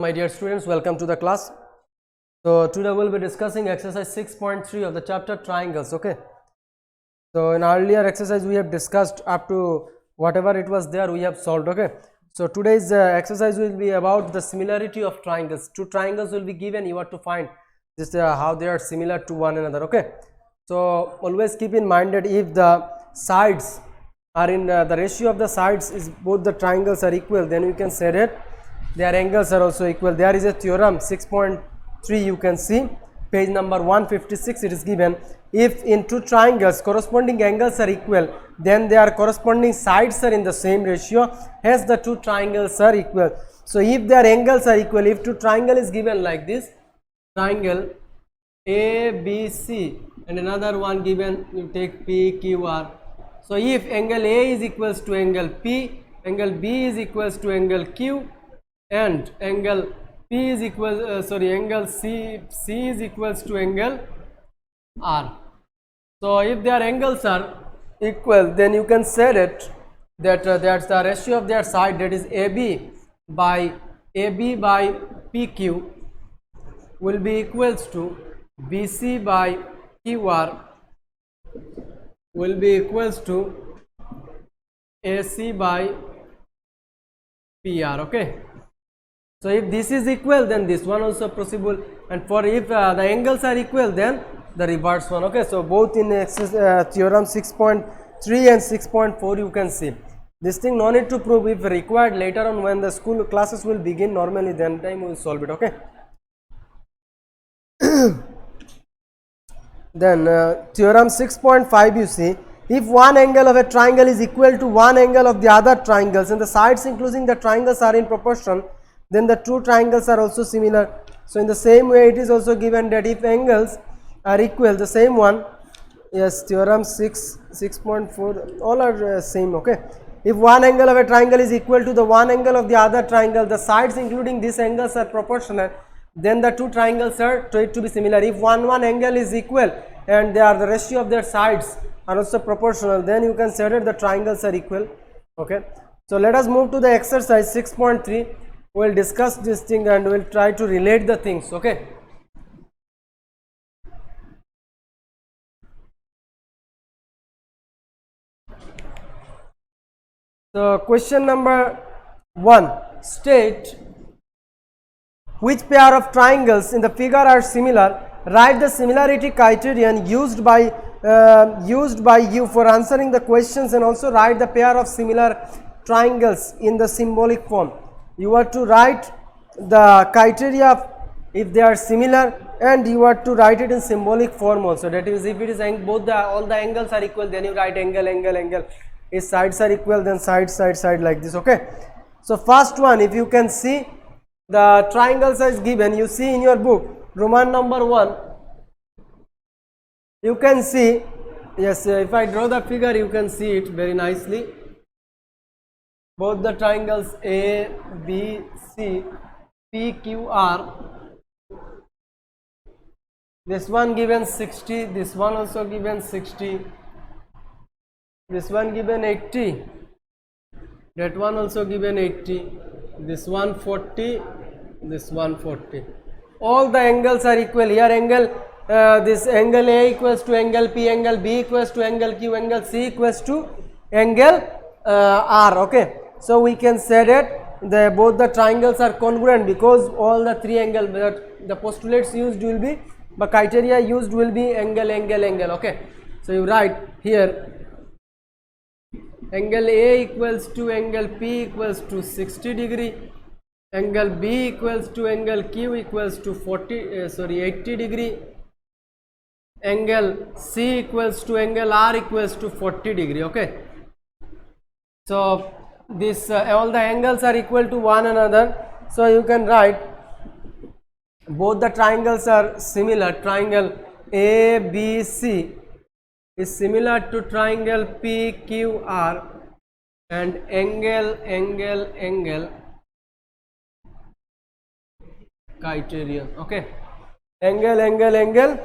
My dear students, welcome to the class. So today we'll be discussing exercise 6.3 of the chapter triangles. Okay, so in earlier exercise we have discussed up to whatever it was there we have solved. Okay, so today's exercise will be about the similarity of triangles. Two triangles will be given, you have to find this how they are similar to one another. Okay, so always keep in mind that if the sides are in the ratio of the sides is both the triangles are equal, then we can say that their angles are also equal. There is a theorem 6.3, you can see page number 156. It is given, if in two triangles corresponding angles are equal, then their corresponding sides are in the same ratio, hence the two triangles are equal. So if their angles are equal, if two triangle is given like this, triangle ABC and another one given, you take PQR. So if angle A is equals to angle P, angle B is equals to angle Q, and angle P is equal angle C is equals to angle R. So if their angles are equal, then you can say that that's the ratio of their side, that is AB by PQ will be equals to BC by QR will be equals to AC by PR. Okay, so if this is equal, then this one also possible, and for if the angles are equal, then the reverse one. Okay, so both in theorem 6.3 and 6.4 you can see this thing. No need to prove, if required later on when the school classes will begin normally, then time we will solve it. Okay, then theorem 6.5, you see, if one angle of a triangle is equal to one angle of the other triangles and the sides including the triangles are in proportion, then the two triangles are also similar. So in the same way it is also given that if angles are equal, the same one, yes, theorem 6.4, all are same. Okay, if one angle of a triangle is equal to the one angle of the other triangle, the sides including these angles are proportional, then the two triangles are to be similar. If one angle is equal and they are the ratio of their sides are also proportional, then you can say that the triangles are equal. Okay, so let us move to the exercise 6.3. we will discuss this thing and we will try to relate the things. Okay, so question number 1, state which pair of triangles in the figure are similar. Write the similarity criterion used by you for answering the questions, and also write the pair of similar triangles in the symbolic form. You are to write the criteria if they are similar, and you are to write it in symbolic form also. That is, if it is all the angles are equal, then you write angle. If sides are equal, then side like this. Okay, so first one, if you can see the triangles is given, you see in your book Roman number 1, you can see, yes, if I draw the figure you can see it very nicely. Both the triangles A, B, C, P, Q, R, this one given 60, this one also given 60, this one given 80, that one also given 80, this one 40, this one 40. All the angles are equal. Here angle, this angle A equals to angle P, angle B equals to angle Q, angle C equals to angle R. Okay, so we can say that both the triangles are congruent because all the three angles, the postulates used will be, the criteria used will be angle. Okay, so you write here angle A equals to angle P equals to 60 degree, angle B equals to angle Q equals to 80 degree, angle C equals to angle R equals to 40 degree. Okay, so this all the angles are equal to one another, so you can write both the triangles are similar. Triangle ABC is similar to triangle PQR, and angle criterion. Okay, angle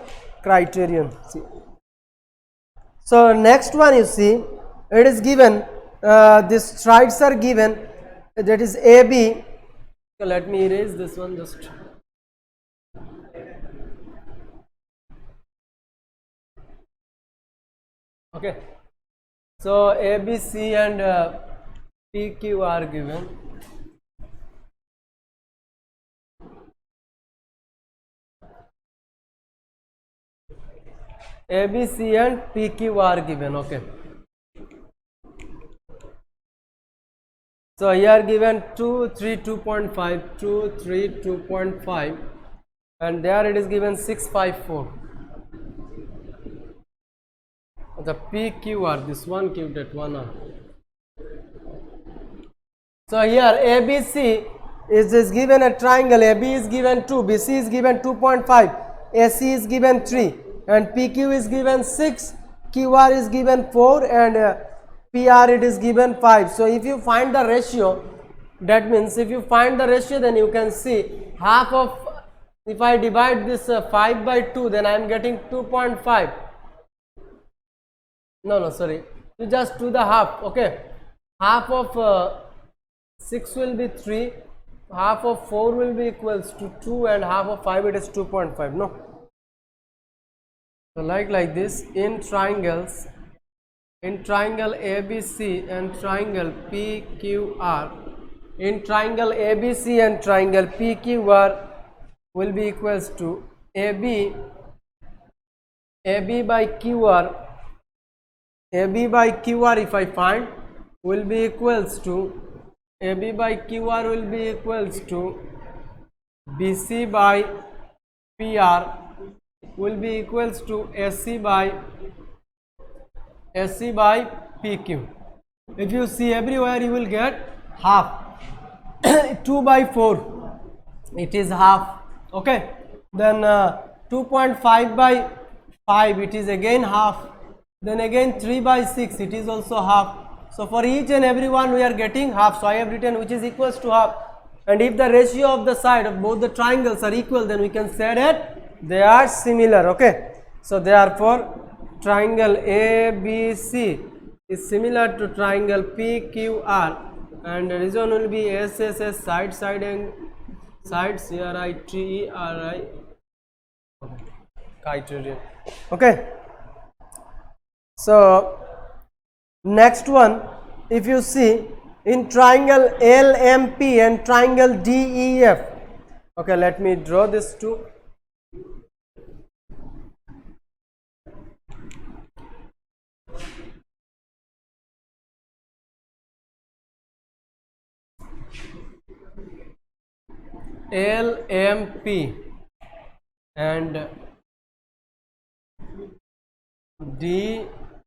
criterion. See, so next one, you see it is given these sides are given, that is AB So let me erase this one just. Okay. So A, B, C and P, Q are given. A, B, C and P, Q are given. Okay. So here given 2, 3, 2.5, 2, 3, 2.5, and there it is given 6, 5, 4. The PQR, this one Q, that one R. So here ABC is given a triangle. AB is given 2, BC is given 2.5, AC is given 3, and PQ is given 6, QR is given 4, and PR it is given 5. So if you find the ratio, that means if you find the ratio, then you can see half of, if I divide this 5 by 2, then I am getting 2.5. No, sorry, you just do the half. Okay, half of 6 will be 3, half of 4 will be equals to 2, and half of 5 it is 2.5. No, so like this in triangles, in triangle ABC and triangle PQR, in triangle ABC and triangle PQR will be equals to AB by QR, AB by QR if I find will be equals to, AB by QR will be equals to BC by PR will be equals to SC by PQ. If you see everywhere you will get half. 2 by 4 it is half. Okay, then 2.5 by 5 it is again half, then again 3 by 6 it is also half. So for each and every one we are getting half. So I have written which is equals to half, and if the ratio of the side of both the triangles are equal, then we can say that they are similar. Okay, so therefore triangle ABC is similar to triangle PQR, and the reason will be SSS, side and sides, CRITERI, criterion. Okay, so next one, if you see in triangle LMP and triangle DEF. Okay, let me draw this too. LMP and DEF.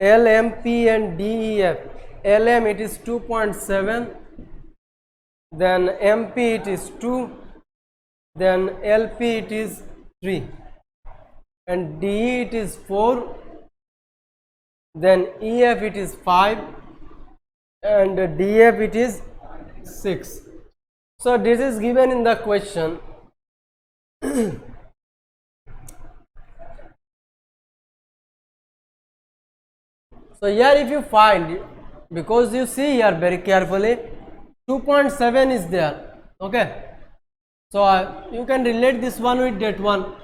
LMP and DEF. LM it is 2.7, then MP it is 2, then LP it is 3, and DE it is 4, then EF it is 5, and DF it is 6. So this is given in the question. So here if you find, because you see here very carefully, 2.7 is there. Okay, so you can relate this one with that one.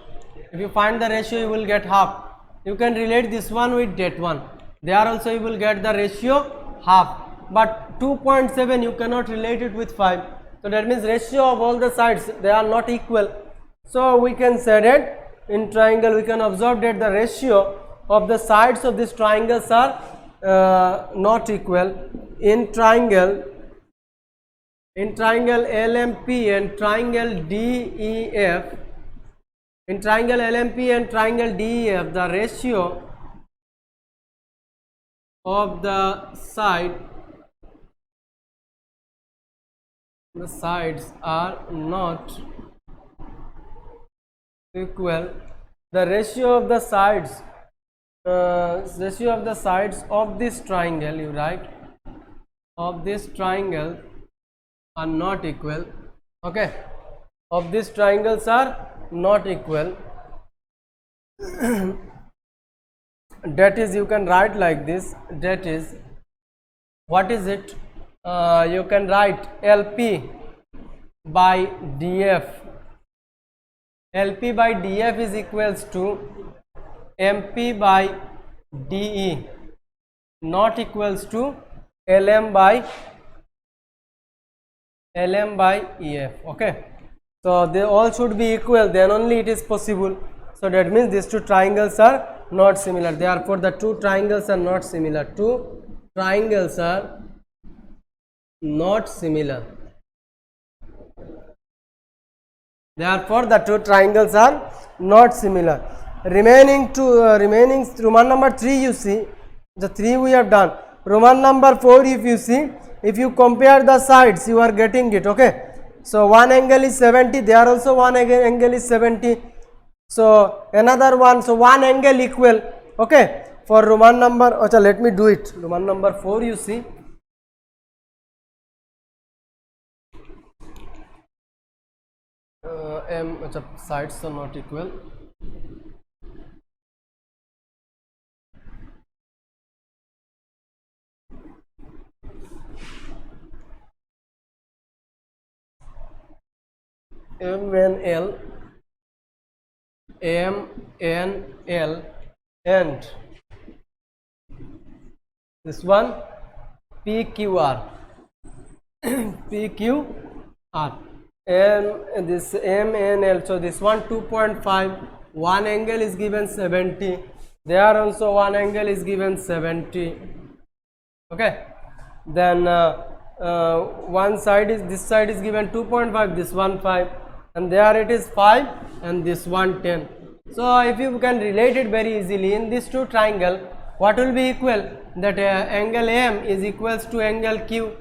If you find the ratio, you will get half. You can relate this one with that one. There also you will get the ratio half. But 2.7 you cannot relate it with 5. So that means ratio of all the sides, they are not equal. So we can say that in triangle we can observe that the ratio of the sides of these triangles are not equal. In triangle LMP and triangle DEF, in triangle LMP and triangle DEF, the ratio of the sides are not equal. The ratio of the sides of this triangle, you write, of this triangle are not equal. Okay, of these triangles are not equal. That is, you can write like this, that is, what is it? you can write LP by DF. LP by DF is equals to MP by DE, not equals to LM by EF. Okay, so they all should be equal, then only it is possible. So that means these two triangles are not similar, therefore the two triangles are not similar. Two triangles are not similar, therefore the two triangles are not similar. Remaining Roman number 3, you see the 3 we have done. Roman number 4, if you see, if you compare the sides, you are getting it. Okay, so one angle is 70, there also one angle is 70, so another one, so one angle equal. Okay, for Roman number, okay, let me do it. Roman number 4, you see, sides are not equal. M and L, and this one PQR, PQR, and this M and L. So this one 2.5, one angle is given 70, there also one angle is given 70. Okay, then one side is, this side is given 2.5, this one 5, and there it is 5, and this one 10. So if you can relate it very easily, in this two triangle, what will be equal? That angle M is equals to angle Q.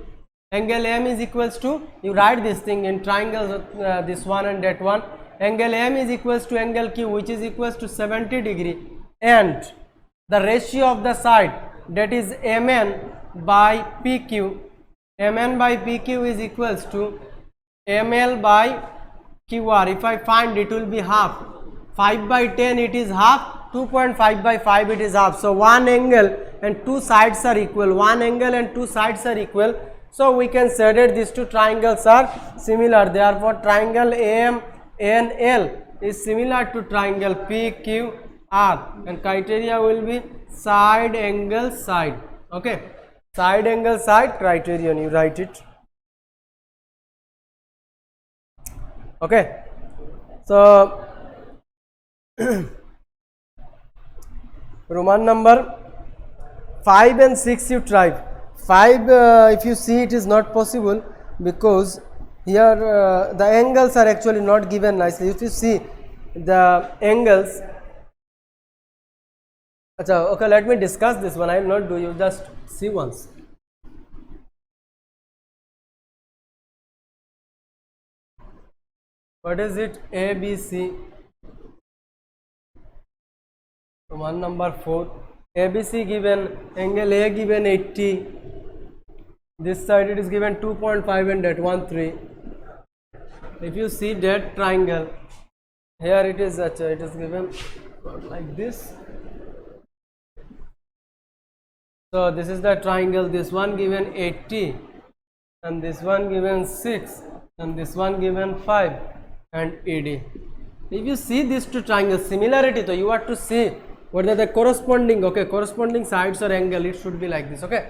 Angle M is equals to, you write this thing in triangles, this one and that one. Angle M is equals to angle Q, which is equals to 70 degree, and the ratio of the side, that is MN by PQ. MN by PQ is equals to ML by QR. If I find, it will be half. 5 by 10 it is half, 2.5 by 5 it is half. So one angle and two sides are equal, one angle and two sides are equal. So we can say that these two triangles are similar, therefore triangle AMNL is similar to triangle PQR, and criteria will be side angle side. Okay, side angle side criterion, you write it. Okay, so Roman number 5 and 6 you try. 5, if you see, it is not possible because here the angles are actually not given nicely. If you see the angles, okay, let me discuss this one. I will not do, you just see once. What is it? ABC. Roman number 4. ABC given, angle A given 80. This side it is given 2.5 and that one 3. If you see that triangle, here it is given like this. So this is the triangle, this one given 80, and this one given 6, and this one given 5 and ED. If you see these two triangles similarity, so you have to see what are the corresponding, okay, corresponding sides or angle, it should be like this. Okay,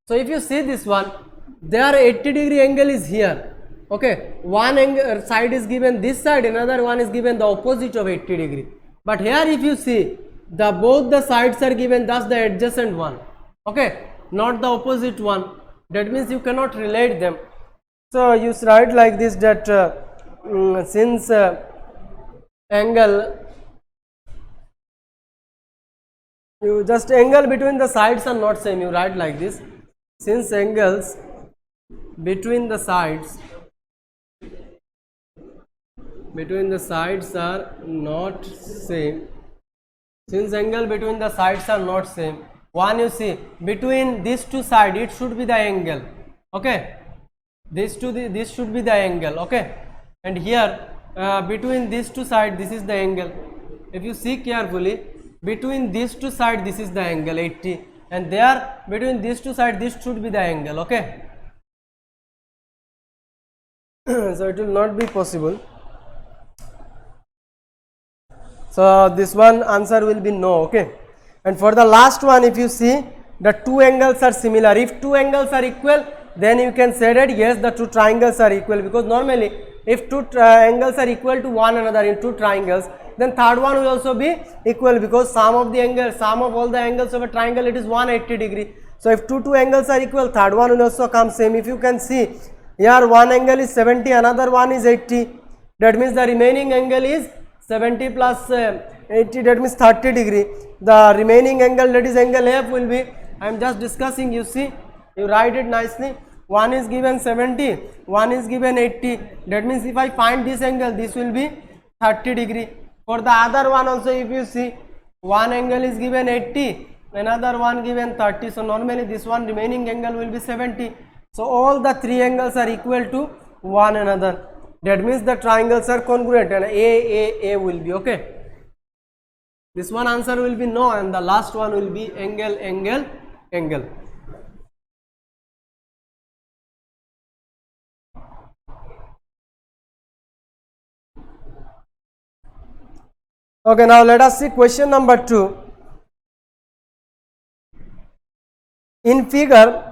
so if you see this one, there 80 degree angle is here. Okay, one angle side is given this side, another one is given the opposite of 80 degree. But here if you see, the both the sides are given, thus the adjacent one. Okay, not the opposite one. That means you cannot relate them. So you write like this, that since angle, you just angle between the sides are not same, you write like this. Since angles between the sides are not same, since angle between the sides are not same, one, you see, between these two sides it should be the angle. Okay, this should be the angle. Okay, and here between these two sides, this is the angle. If you see carefully, between these two sides, this is the angle 80, and there between these two sides, this should be the angle. Okay, So it will not be possible. So this one answer will be no. Okay. And for the last one, if you see the two angles are similar, if two angles are equal, then you can say that yes, the two triangles are equal, because normally if two angles are equal to one another in two triangles, then third one will also be equal, because sum of all the angles of a triangle, it is 180 degree. So if two angles are equal, third one will also come same. If you can see here, one angle is 70, another one is 80, that means the remaining angle is 70 plus 80, that means 30 degree. The remaining angle, that is angle F, will be, I am just discussing, you see, you write it nicely. One is given 70, one is given 80, that means if I find this angle, this will be 30 degree. For the other one also, if you see, one angle is given 80, another one given 30, so normally this one remaining angle will be 70. So all the three angles are equal to one another, that means the triangles are congruent, and A will be okay. This one answer will be no, and the last one will be angle. Okay, now let us see question number 2. In figure,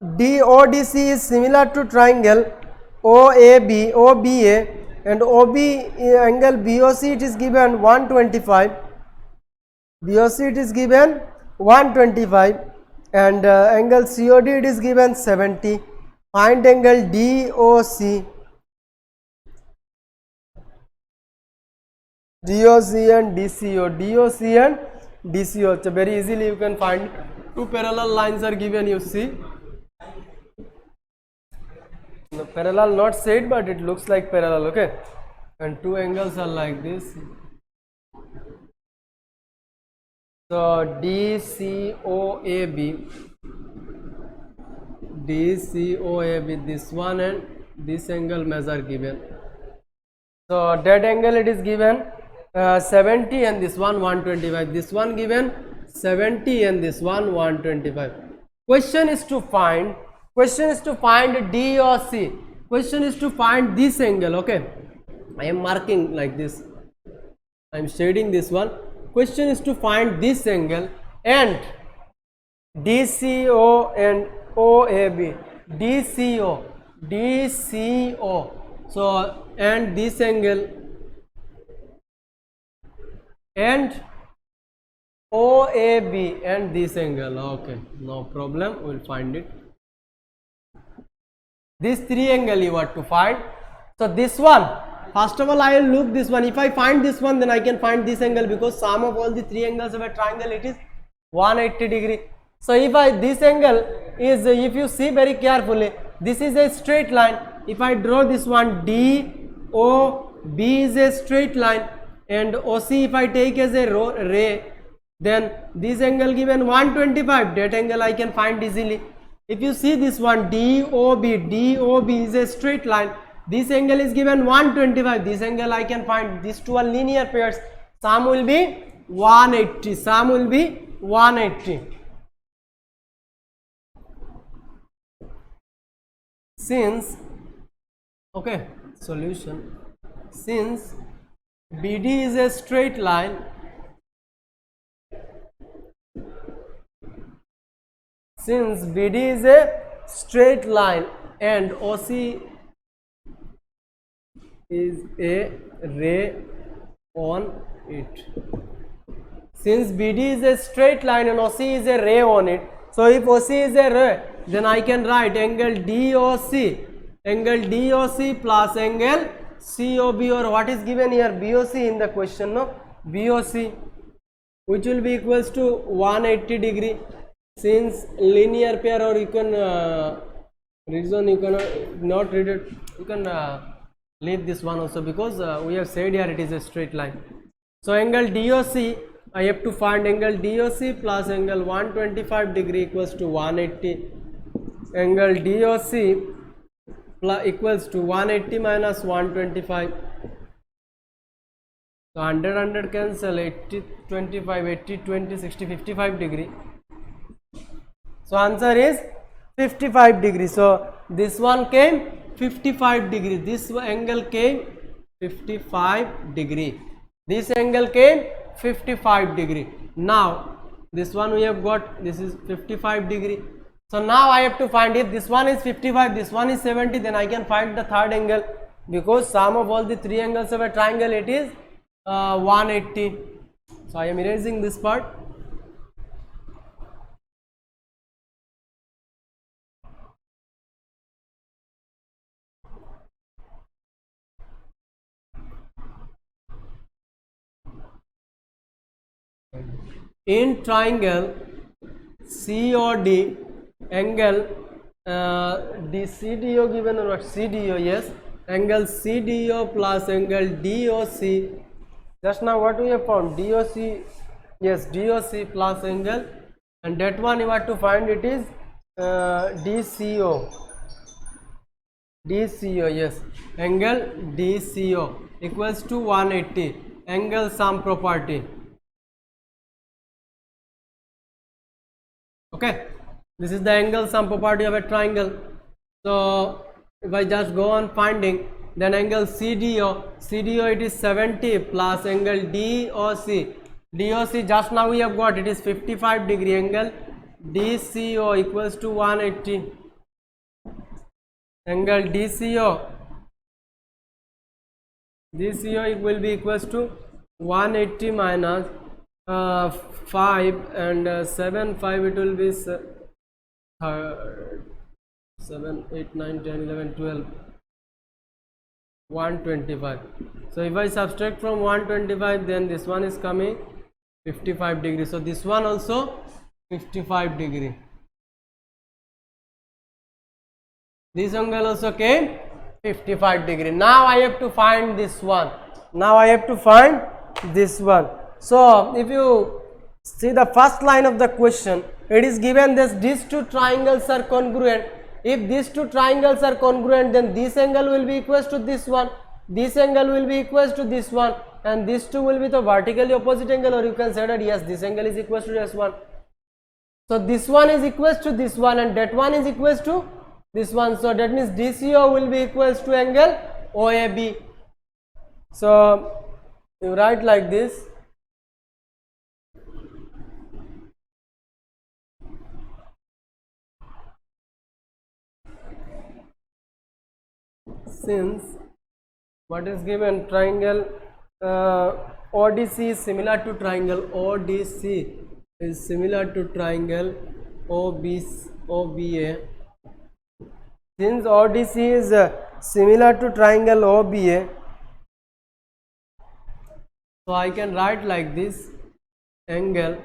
DODC is similar to triangle OBA, and OB angle BOC, it is given 125. BOC it is given 125, and angle COD it is given 70. Find angle DOC. DOC and DCO. So very easily you can find. Two parallel lines are given, you see. The parallel not said, but it looks like parallel, okay. And two angles are like this. So DCOAB, this one and this angle measure given. So that angle it is given 70, and this one 125. This one given 70, and this one 125. Question is to find DOC. Question is to find this angle, okay. I am marking like this, I am shading this one. Question is to find this angle and DCO and OAB. DCO. So and this angle and OAB and this angle. Okay, no problem, we will find it. This three angle you have to find. So this one, first of all I will look this one. If I find this one, then I can find this angle, because sum of all the three angles of a triangle, it is 180 degree. So if this angle is, if you see very carefully, this is a straight line. If I draw this one, DOB is a straight line, and OC if I take as a ray, then this angle given 125, that angle I can find easily. If you see this one, DOB is a straight line, this angle is given 125, this angle I can find. These two are linear pairs, sum will be 180. Since, okay, solution, since BD is a straight line, and OC is a ray on it. Since BD is a straight line and OC is a ray on it, so if OC is a ray, then I can write angle DOC plus angle COB, or what is given here, BOC in the question, no, BOC, which will be equals to 180 degree. Since linear pair, or you can reason you can not read it, you can leave this one also, because we have said here it is a straight line. So angle DOC, I have to find angle DOC plus angle 125 degree equals to 180. Angle DOC plus equals to 180 minus 125. So 100 cancel, 80 25, 80 20, 60, 55 degree. So answer is 55 degree. So this one came 55 degree. This angle came 55 degree. This angle came 55 degree. Now this one we have got, this is 55 degree. So now I have to find, if this one is 55, this one is 70, then I can find the third angle, because sum of all the three angles of a triangle, it is 180. So I am erasing this part. In triangle COD, angle CDO given or what? CDO, yes, angle CDO plus angle DOC. Just now what we have found? DOC, yes, DOC plus angle, and that one you have to find, it is DCO. DCO, yes, angle DCO equals to 180, angle sum property. Okay, this is the angle sum property of a triangle. So if I just go on finding, then angle CDO it is 70 plus angle DOC just now we have got, it is 55 degree, angle DCO equals to 180, angle DCO it will be equals to 180 minus 5 and 7, 5, it will be 7, 8, 9, 10, 11, 12, 125. So if I subtract from 125, then this one is coming 55 degree. So this one also 55 degree. This angle also came 55 degree. Now I have to find this one. So if you see the first line of the question, it is given that these two triangles are congruent. If these two triangles are congruent, then this angle will be equal to this one, this angle will be equal to this one, and these two will be the vertically opposite angle, or you can say that yes, this angle is equal to this one. So this one is equal to this one, and that one is equal to this one. So that means DCO will be equal to angle OAB. So you write like this. Since what is given, triangle ODC is similar to triangle OBA, since ODC is similar to triangle OBA, so I can write like this, angle,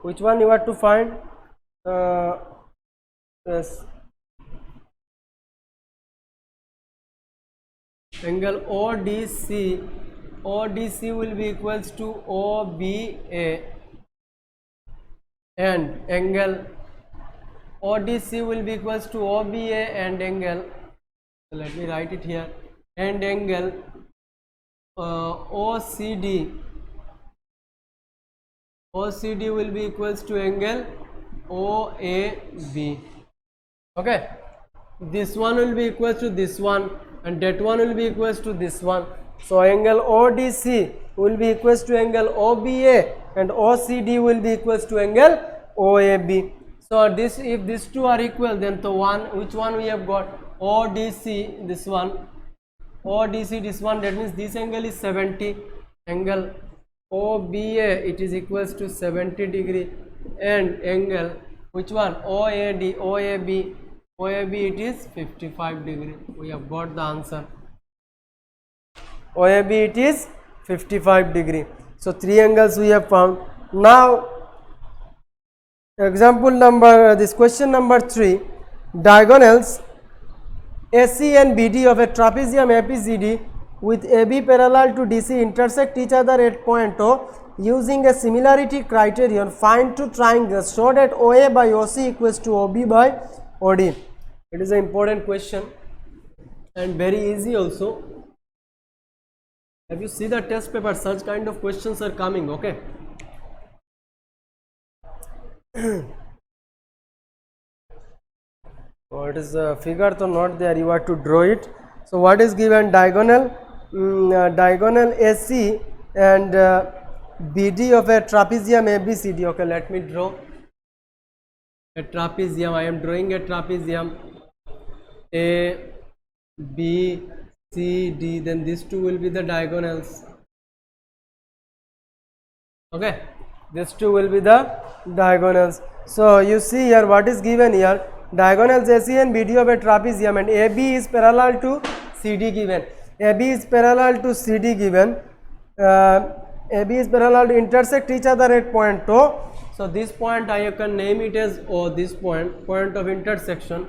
which one you have to find? Yes, angle ODC will be equals to OBA, and angle ODC will be equals to OBA and angle, so let me write it here, and angle OCD will be equals to angle OAB. Okay, this one will be equals to this one, and that one will be equals to this one. So angle ODC will be equals to angle OBA, and OCD will be equals to angle OAB. So this, if these two are equal, then the one, which one we have got? ODC, this one, ODC, this one, that means this angle is 70, angle OBA, it is equals to 70 degree, and angle, which one? OAB, it is 55 degree. We have got the answer. OAB, it is 55 degree. So three angles we have found. Now example number, this question number 3, diagonals AC and BD of a trapezium APCD with AB parallel to DC intersect each other at point O. Using a similarity criterion, find two triangles so that OA by OC equals to OB by OD. It is an important question and very easy also. Have you seen the test paper? Such kind of questions are coming. Okay. Oh, it is a figure, so not there. You have to draw it. So what is given? Diagonal diagonal AC and BD of a trapezium ABCD. Okay, let me draw a trapezium. I am drawing a trapezium A, B, C, D. Then these two will be the diagonals. Okay, these two will be the diagonals. So you see here what is given here. Diagonals AC and BD of a trapezium, and AB is parallel to CD given. AB is parallel to CD given. AB is parallel to intersect each other at point O. So this point I can name it as O. This point of intersection.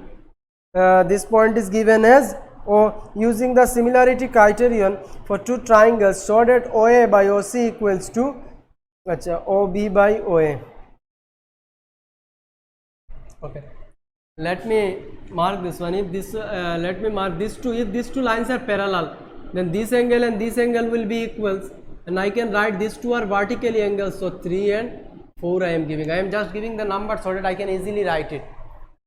This point is given as O. Using the similarity criterion for two triangles, show that OA by OC equals to OB by OA. Okay. Let me mark this one. If this, let me mark this two. If these two lines are parallel, then this angle and this angle will be equals, and I can write these two are vertically angles. So 3 and 4 I am giving. I am just giving the number so that I can easily write it.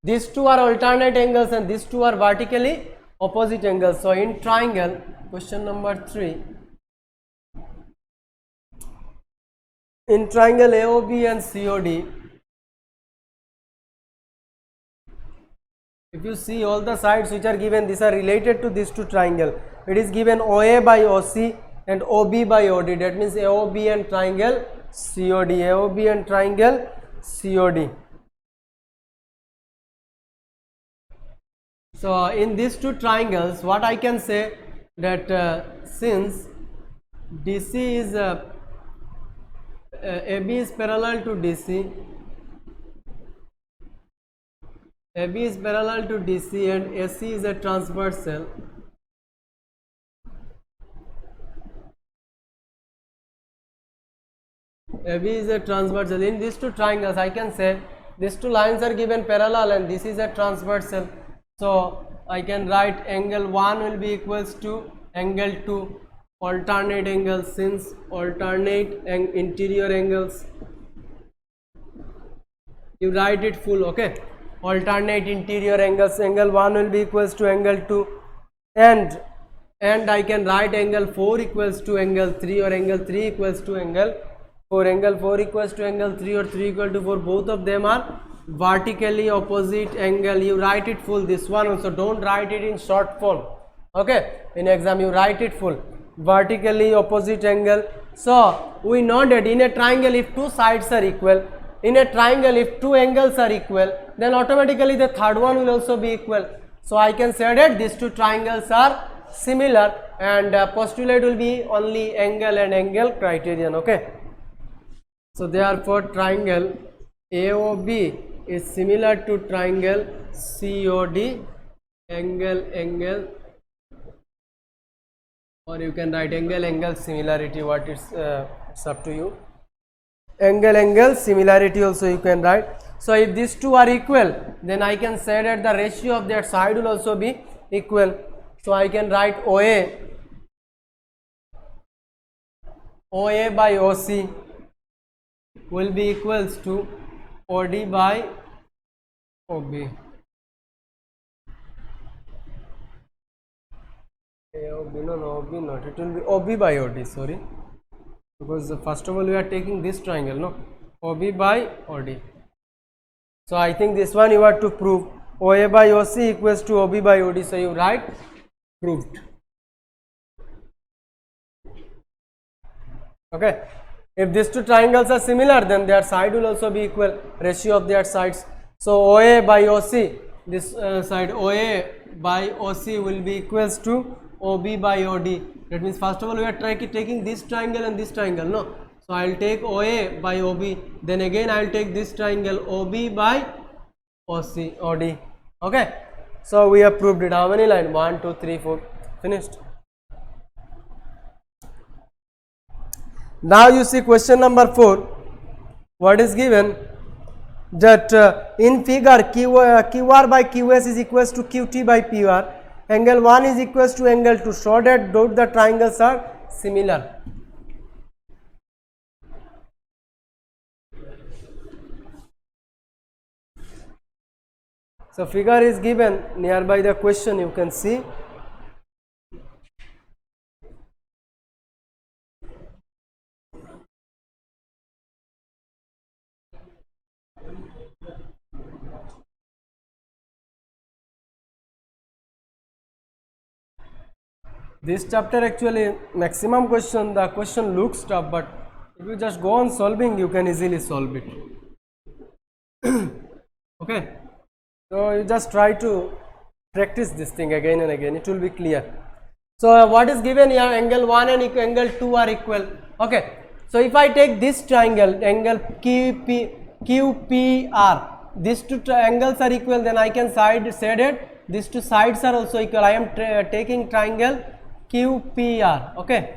These two are alternate angles and these two are vertically opposite angles. So in triangle, question number 3. In triangle AOB and COD, if you see all the sides which are given, these are related to these two triangle. It is given OA by OC and OB by OD. That means AOB and triangle COD. AOB and triangle COD. So in these two triangles, what I can say that since DC is AB is parallel to DC. AB is parallel to DC and AC is a transversal. AB is a transversal. In these two triangles, I can say these two lines are given parallel and this is a transversal. So I can write angle 1 will be equals to angle 2. Alternate angles, since alternate and interior angles. You write it full, okay? Alternate interior angles, angle 1 will be equals to angle 2, and I can write angle 4 equals to angle 3, or angle 3 equals to angle 4. Angle 4 equals to angle 3 or 3 equal to 4. Both of them are vertically opposite angle. You write it full, this one also. Don't write it in short form, okay? In exam you write it full. Vertically opposite angle. So we know that in a triangle, if two sides are equal, in a triangle if two angles are equal, then automatically the third one will also be equal. So I can say that these two triangles are similar, and postulate will be only angle and angle criterion, okay? So therefore triangle AOB is similar to triangle COD, angle, or you can write angle similarity. What is it's up to you. Angle similarity also you can write. So if these two are equal, then I can say that the ratio of their side will also be equal. So I can write OA by OC will be equals to OD by OB. OB not. It will be OB by OD, sorry. Because first of all we are taking this triangle, no? OB by OD. So I think this one you have to prove. OA by OC equals to OB by OD. So you write proved. Okay. If these two triangles are similar, then their side will also be equal, ratio of their sides. So OA by OC, this side OA by OC will be equals to OB by OD. That means first of all we are taking this triangle and this triangle, no? So I will take OA by OB, then again I will take this triangle OB by OD. Okay. So we have proved it. How many lines? 1, 2, 3, 4. Finished. Now you see question number 4. What is given? That in figure QR by QS is equals to QT by PR. Angle 1 is equals to angle 2. Show that both the triangles are similar. So figure is given nearby the question, you can see. This chapter actually maximum question, the question looks tough, but if you just go on solving, you can easily solve it. Okay, so you just try to practice this thing again and again, it will be clear. So what is given here? Angle 1 and angle 2 are equal. Okay, so if I take this triangle, angle QPR, these two angles are equal, then I can say that these two sides are also equal. I am taking triangle QPR. Okay,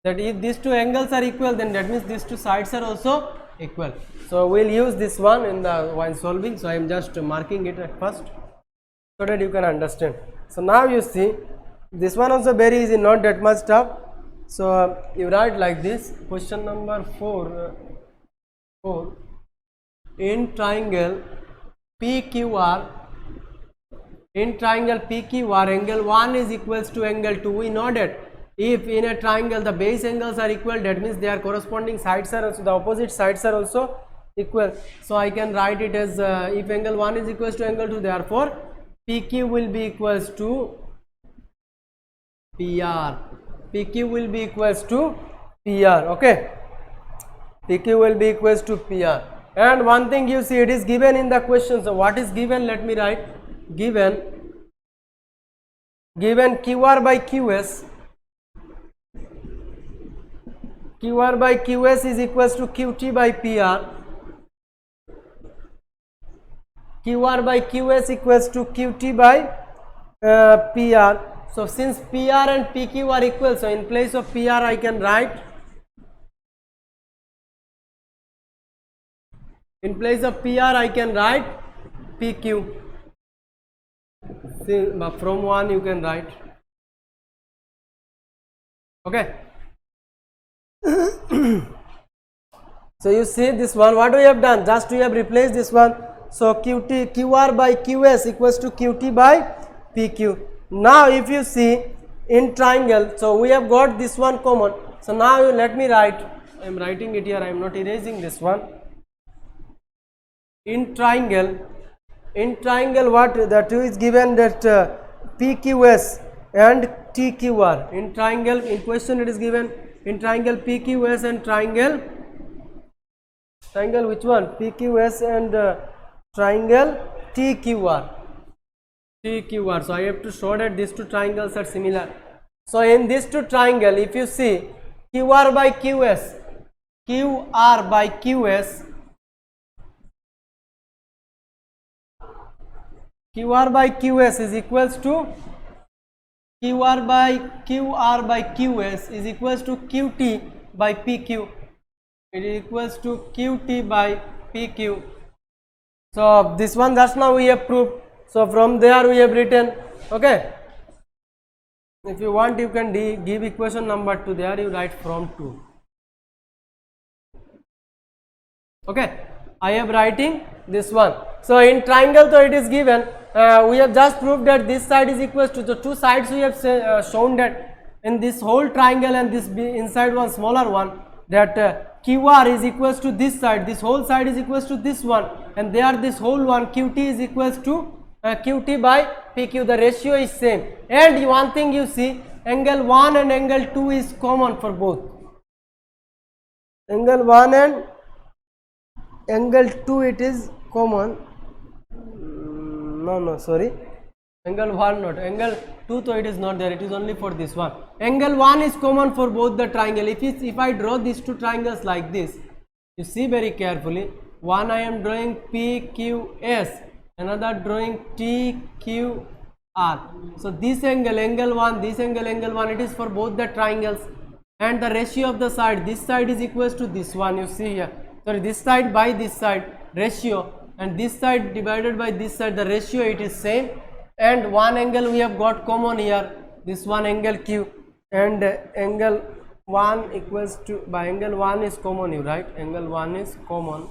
that if these two angles are equal, then that means these two sides are also equal. So we'll use this one in the while solving. So I am just marking it at first so that you can understand. So now you see this one also very easy, not that much tough. So you write like this. Question number 4. In triangle PQR, angle 1 is equals to angle 2. We know that if in a triangle the base angles are equal, that means their corresponding sides are also, the opposite sides are also equal. So I can write it as if angle 1 is equals to angle 2, therefore PQ will be equals to PR. PQ will be equals to PR. Okay, PQ will be equals to PR. And one thing you see, it is given in the question. So what is given? Let me write. Given QR by QS. QR by QS is equals to QT by PR. QR by QS equals to QT by PR. So since PR and PQ are equal, so in place of PR I can write, in place of PR I can write PQ. See, from 1 you can write. Okay. So you see this one, what we have done, just we have replaced this one. So QR by QS equals to QT by PQ. Now if you see in triangle, so we have got this one common. So now let me write, I am writing it here, I am not erasing this one. In triangle what the two is given, that PQS and TQR. In triangle, in question it is given in triangle PQS and triangle which one? PQS and triangle TQR. So I have to show that these two triangles are similar. So in these two triangle, if you see QR by QS is equals to QR by QS is equals to QT by PQ. It is equals to QT by PQ. So this one just now we have proved. So from there we have written. Okay. If you want, you can give equation number 2. There you write from 2. Okay. I am writing this one. So in triangle, so it is given. We have just proved that this side is equal to the two sides. We have shown that in this whole triangle and this inside one smaller one, that QR is equals to this side. This whole side is equals to this one, and there this whole one QT is equals to QT by PQ. The ratio is same. And one thing you see, angle 1 and angle 2 is common for both. Angle 1 and angle 2 it is common. No, sorry. Angle 1 not. Angle 2 so it is not there. It is only for this one. Angle 1 is common for both the triangle. If I draw these two triangles like this, you see very carefully. One I am drawing PQS, another drawing TQR. So this angle 1, this angle 1, it is for both the triangles. And the ratio of the side, this side is equals to this one. You see here. Sorry, this side by this side ratio, and this side divided by this side, the ratio it is same. And one angle we have got common here, this one angle Q, and angle 1 equals to, by angle 1 is common, you write angle 1 is common.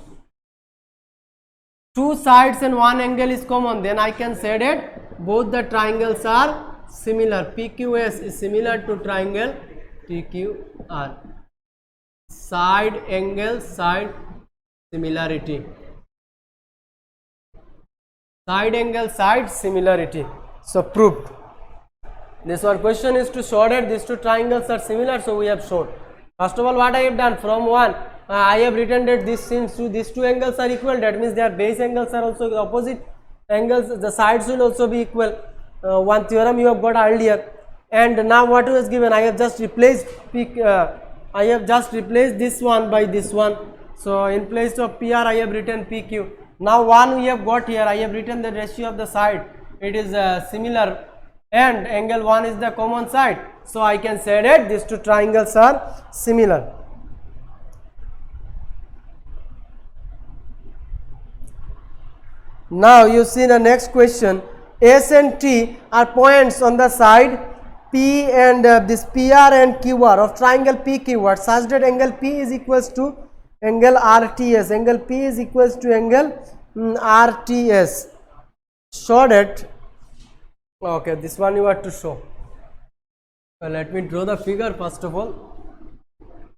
Two sides and one angle is common, then I can say that both the triangles are similar. PQS is similar to triangle TQR. Side angle side similarity. Side angle side similarity. So proved. This one question is to show that these two triangles are similar, so we have shown. First of all, what I have done from one, I have written that this since these two angles are equal, that means their base angles are also opposite angles, the sides will also be equal. One theorem you have got earlier. And now what was given, I have just replaced this one by this one. So in place of PR I have written PQ. Now one we have got here, I have written the ratio of the side, it is similar, and angle 1 is the common side. So I can say that these two triangles are similar. Now you see the next question. S and T are points on the side P and this PR and QR of triangle PQR such that angle P is equals to angle RTS. Angle P is equals to angle RTS. Show that. Okay, this one you have to show. Let me draw the figure first of all.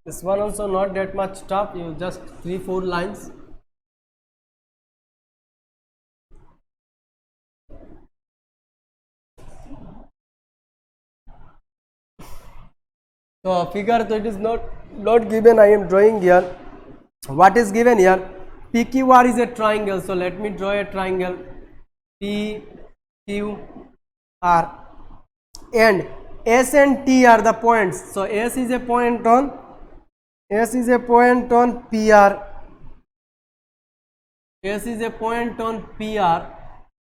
This one also not that much tough, you just 3-4 lines. So figure, so it is not given, I am drawing here. What is given here? PQR is a triangle, so let me draw a triangle PQR, and S and T are the points. So S is a point on PR, S is a point on PR,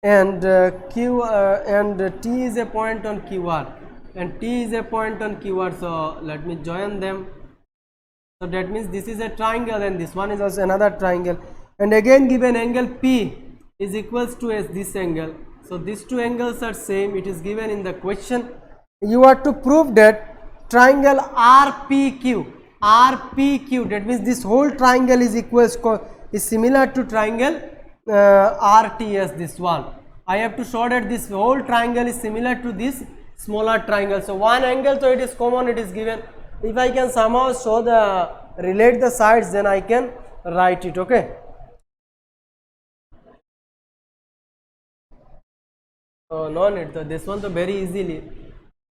and Q and T is a point on QR, and T is a point on QR. So let me join them. So that means this is a triangle and this one is also another triangle, and again given angle P is equals to as this angle. So these two angles are same, it is given in the question. You are to prove that triangle RPQ, that means this whole triangle is similar to triangle RTS, this one. I have to show that this whole triangle is similar to this smaller triangle. So one angle, so it is common, it is given. If I can somehow show relate the sides, then I can write it, okay. So no need, so this one so very easily.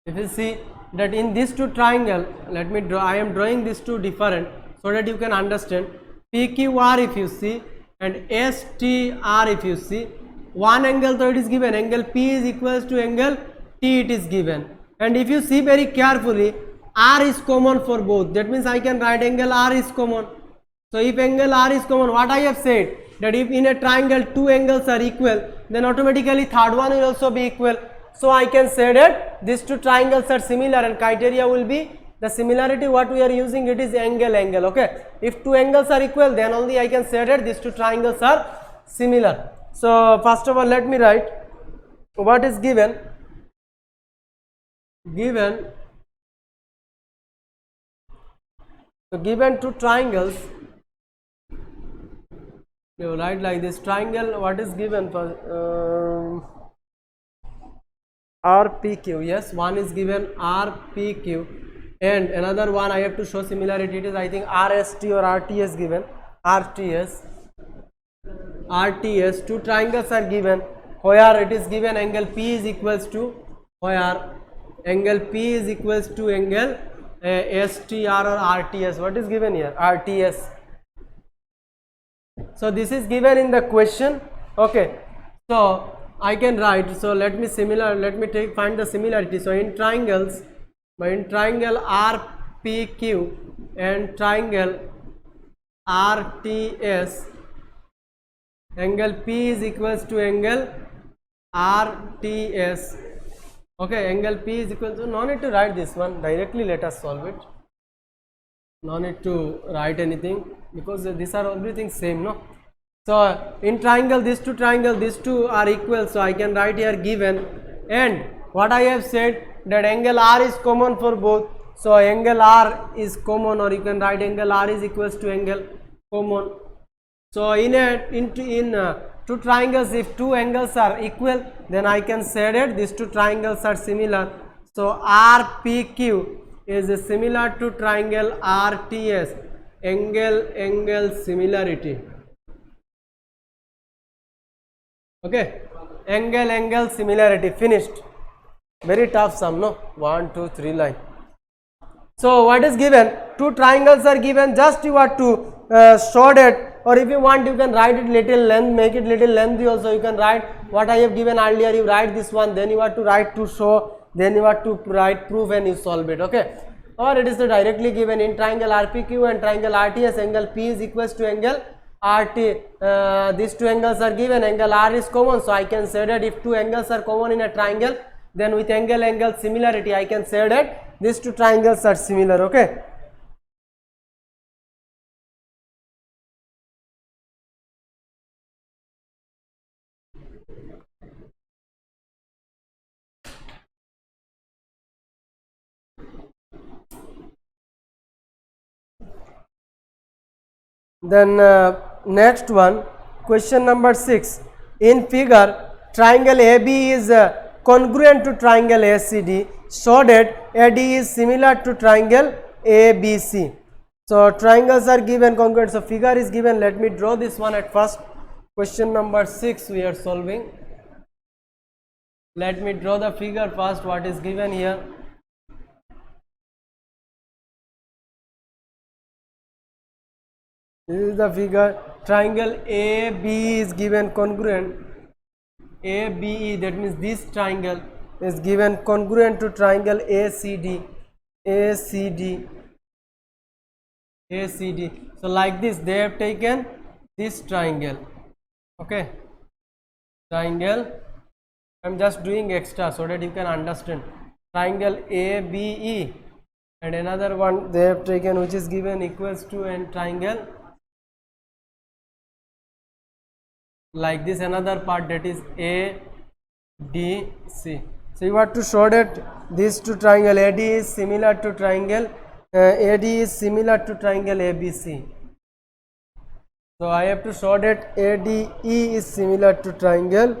If you see that in these two triangle, let me draw, I am drawing these two different so that you can understand. PQR if you see and STR if you see, one angle, so it is given angle P is equals to angle T, it is given, and if you see very carefully, R is common for both, that means I can write angle R is common. So if angle R is common, what I have said, that if in a triangle two angles are equal, then automatically third one will also be equal. So I can say that these two triangles are similar, and criteria will be the similarity, what we are using, it is angle, okay. If two angles are equal, then only I can say that these two triangles are similar. So first of all, let me write what is given. So given two triangles, you write like this triangle, what is given for RPQ, yes, one is given RPQ, and another one I have to show similarity, it is I think RST or RTS given, RTS, two triangles are given, where it is given angle P is equals to, where angle P is equals to angle STR or RTS, what is given here, RTS. So this is given in the question, okay. So I can write, so let me find the similarity. So in triangles, in triangle RPQ and triangle RTS, angle P is equals to angle RTS, okay. Angle P is equal to, no need to write this one directly, let us solve it, no need to write anything because these are everything same, no. So in triangle, these two are equal, so I can write here given, and what I have said, that angle R is common for both, so angle R is common, or you can write angle R is equals to angle common. So in two triangles, if two angles are equal, then I can say that these two triangles are similar. So RPQ is similar to triangle RTS, angle similarity, okay, angle similarity, finished. Very tough sum, no? 1, 2, 3 line. So what is given? Two triangles are given. Just you have to short it, or if you want, you can write it little length, make it little lengthy also. You can write what I have given earlier. You write this one, then you have to write to show, then you have to write proof, and you solve it. Okay. Or it is directly given in triangle RPQ and triangle RTS. Angle P is equals to angle RT. These two angles are given. Angle R is common, so I can say that if two angles are common in a triangle, then with angle similarity, I can say that these two triangles are similar. Okay. Then next one, question number 6. In figure, triangle AB is congruent to triangle ACD. Show that AD is similar to triangle ABC. So triangles are given congruent. So figure is given. Let me draw this one at first. Question number 6 we are solving. Let me draw the figure first. What is given here? This is the figure. Triangle AB is given congruent. ABE, that means this triangle is given congruent to triangle ACD. So like this, they have taken this triangle. Okay. Triangle. I am just doing extra so that you can understand. Triangle ABE, and another one they have taken which is given equals to an triangle like this, another part, that is ADC. So you have to show that these two triangle AD is similar to triangle AD is similar to triangle ABC. So I have to show that ADE is similar to triangle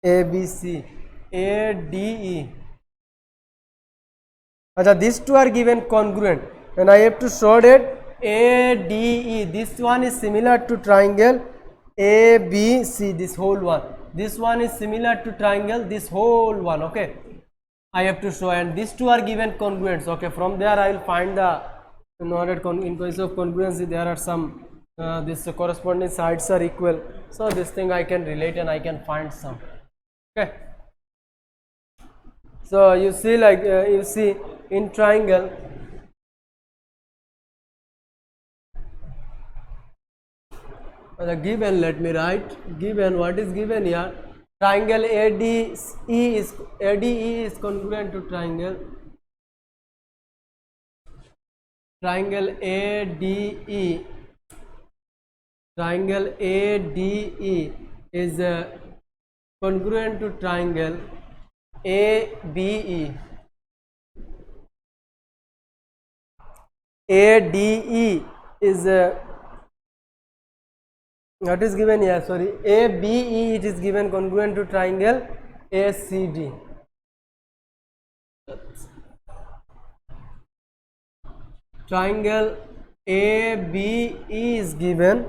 ABC. ADE. These two are given congruent, and I have to show that ADE, this one is similar to triangle ABC, this whole one. This one is similar to triangle, this whole one. Okay. I have to show, and these two are given congruent. Okay. From there I will find the, in case of congruency there are some this corresponding sides are equal. So this thing I can relate and I can find some. Okay. So you see, like you see in triangle, given, let me write given, what is given here? Triangle ADE is congruent to triangle ADE. Triangle ADE is congruent to triangle ABE. ADE is what is given here? Sorry, ABE, it is given congruent to triangle ACD. Triangle ABE is given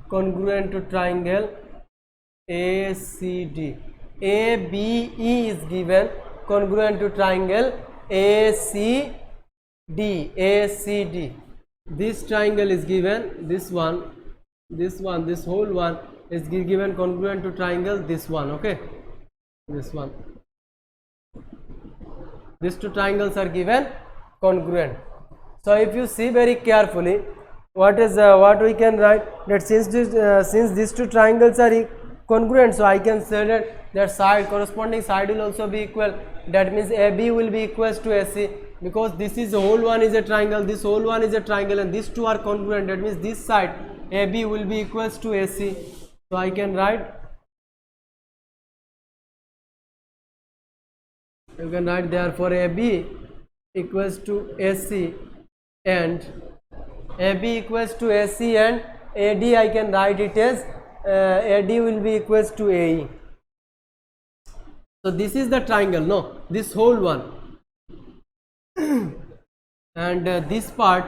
congruent to triangle ACD. ABE is given congruent to triangle ACD. This triangle is given, this one, this whole one is given congruent to triangle this one. Okay, this one. These two triangles are given congruent. So if you see very carefully, what we can write, that since these two triangles are congruent, so I can say that their side, corresponding side will also be equal. That means AB will be equals to AC, because this is the whole one is a triangle, this whole one is a triangle, and these two are congruent. That means this side AB will be equals to AC. So I can write, you can write therefore AB equals to AC, and AB equals to AC, and AD I can write it as AD will be equals to AE. So this is the triangle, no, this whole one, and this part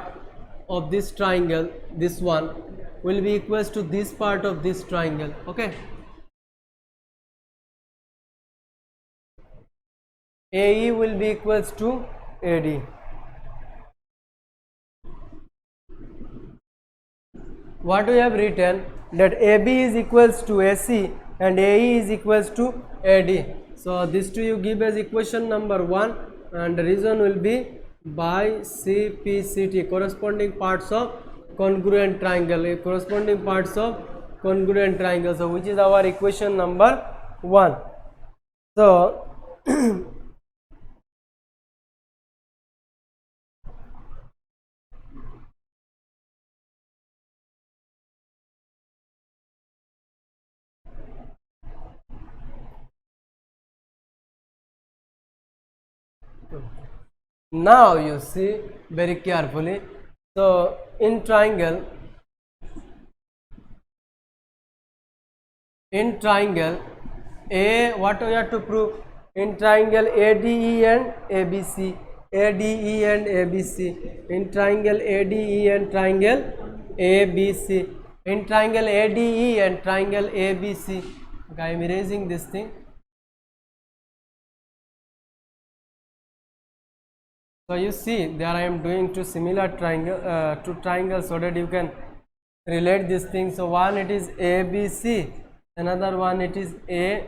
of this triangle, this one will be equals to this part of this triangle. Okay. AE will be equals to AD. What we have written, that AB is equals to AC and AE is equals to AD. So this to you give as equation number 1, and the reason will be bicpt, corresponding parts of congruent triangle, corresponding parts of congruent triangle. So which is our equation number 1. So now you see very carefully. So in triangle A, what we have to prove? In triangle ADE and ABC, ADE and ABC, in triangle ADE and triangle ABC, in triangle ADE and triangle ABC. Okay, I am erasing this thing. So you see there I am doing two similar triangles so that you can relate this thing. So one it is ABC, another one it is ADE,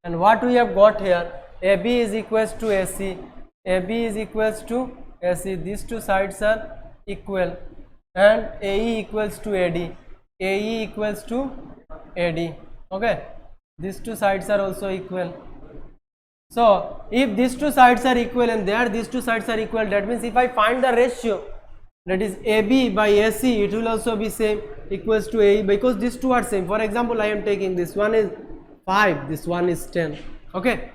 and what we have got here, AB is equals to AC, AB is equals to AC, these two sides are equal, and AE equals to AD, AE equals to AD. Okay, these two sides are also equal. So if these two sides are equal and there these two sides are equal, that means if I find the ratio, that is AB by AC, it will also be same, equals to AE, because these two are same. For example, I am taking this one is 5, this one is 10. Okay,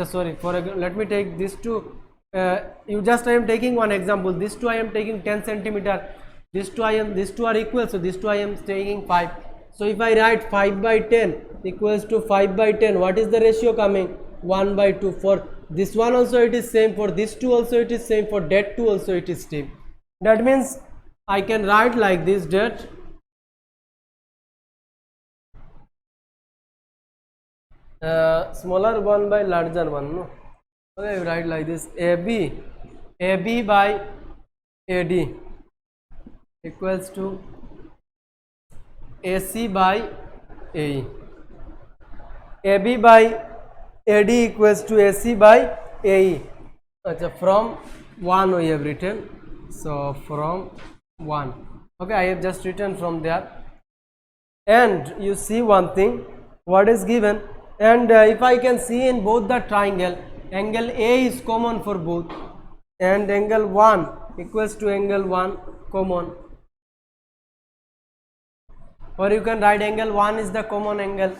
sorry, let me take these two. I am taking one example. These two I am taking 10 centimeter. These two are equal, so these two I am taking 5. So if I write 5 by 10 equals to 5 by 10, what is the ratio coming? 1 by 2. For this one also it is same, for this two also it is same, for that two also it is same. That means I can write like this, that smaller one by larger one, no? Okay, write like this, AB by AD equals to AC by AE. AB by AD equals to AC by AE. From 1 we have written. So from 1. Okay, I have just written from there. And you see one thing, what is given, and if I can see in both the triangle, angle A is common for both, and angle 1 equals to angle 1 common, or you can write angle 1 is the common angle.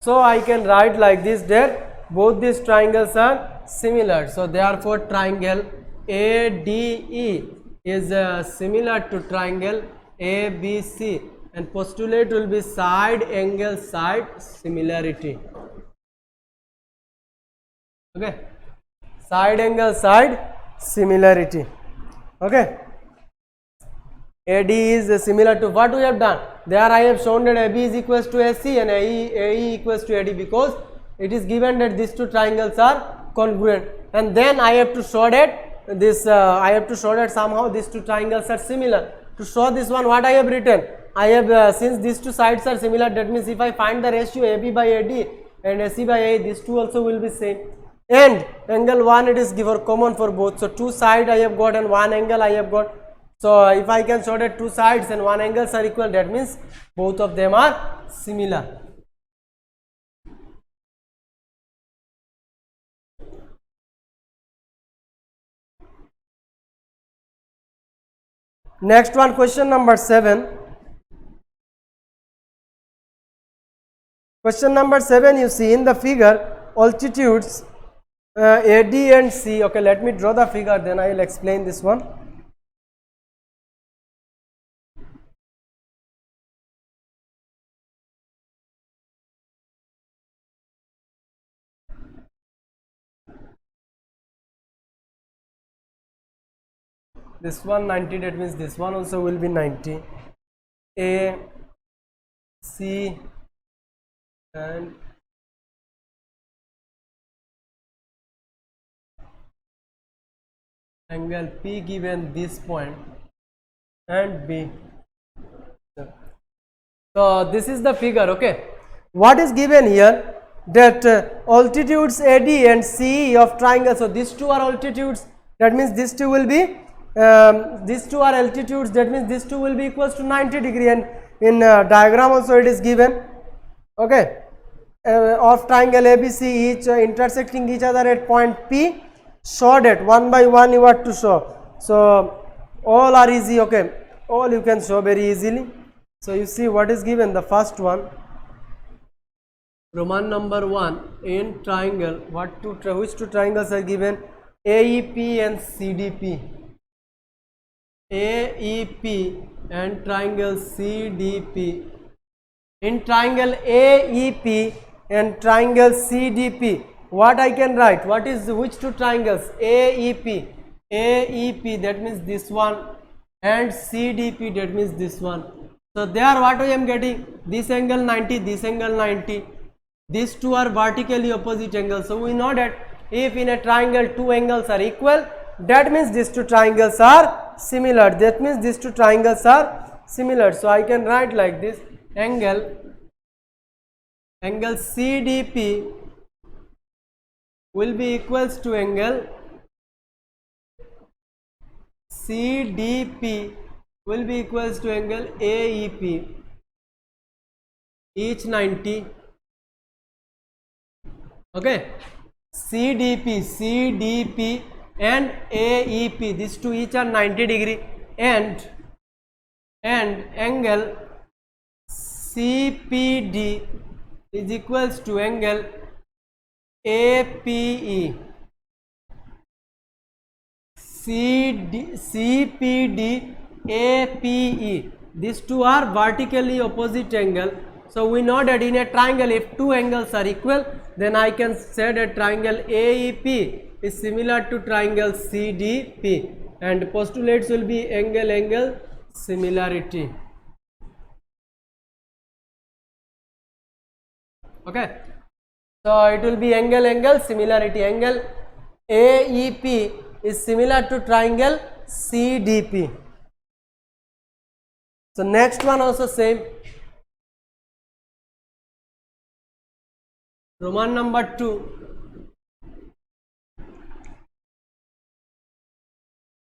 So I can write like this, that both these triangles are similar. So therefore triangle ADE is similar to triangle ABC, and postulate will be side angle side similarity. Okay, side angle side similarity. Okay, AD is similar to what we have done. There I have shown that AB is equals to AC and AE equals to AD, because it is given that these two triangles are congruent, and then I have to show that this somehow these two triangles are similar. To show this one, what I have written, I have since these two sides are similar, that means if I find the ratio AB by AD and AC by AE, these two also will be same, and angle 1 it is given common for both. So two sides I have got and one angle I have got. So if I can show that two sides and one angles are equal, that means both of them are similar. Next one, question number 7. Question number 7, you see in the figure altitudes AD and C. Okay, let me draw the figure, then I will explain this one. This one 90, that means this one also will be 90. A, C and angle P given this point and B. So this is the figure. Okay, what is given here, that altitudes AD and CE of triangle. So these two are altitudes, that means these two will be these two are altitudes, that means these two will be equals to 90 degree, and in diagram also it is given. Okay, of triangle ABC, each intersecting each other at point P, showed it one by one you have to show. So all are easy. Okay, all you can show very easily. So you see what is given, the first one, Roman number 1, in triangle, which two triangles are given, AEP and CDP. AEP and triangle CDP. In triangle AEP and triangle CDP, what I can write, what is which two triangles, AEP, that means this one, and CDP, that means this one. So there what I am getting, this angle 90, this angle 90, these two are vertically opposite angles. So we know that if in a triangle two angles are equal, that means these two triangles are similar, that means these two triangles are similar. So I can write like this, angle CDP will be equals to angle CDP will be equals to angle AEP, each 90. Okay, CDP and AEP, these two each are 90 degree, and angle CPD is equals to angle APE. CPD, APE, these two are vertically opposite angle. So we know that in a triangle, if two angles are equal, then I can say that triangle AEP is similar to triangle CDP, and postulates will be angle similarity. Okay, so it will be angle similarity. Angle AEP is similar to triangle CDP. So next one also same, Roman number 2,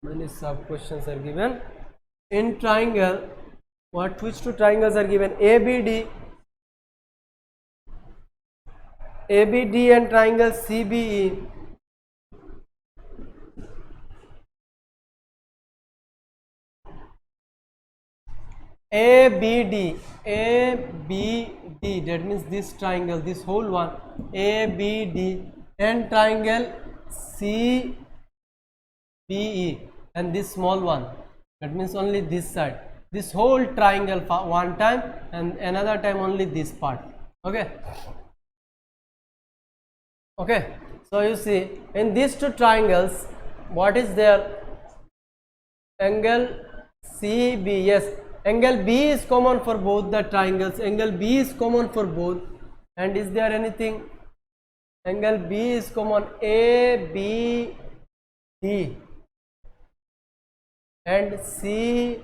many sub questions are given. In triangle, which two triangles are given, ABD and triangle CBE. ABD, that means this triangle, this whole one, ABD, and triangle CBE, and this small one, that means only this side, this whole triangle one time, and another time only this part. Okay, okay, so you see in these two triangles, what is there, angle CB, yes, angle B is common for both the triangles, angle B is common for both, and is there anything, angle B is common, ABD and CBE,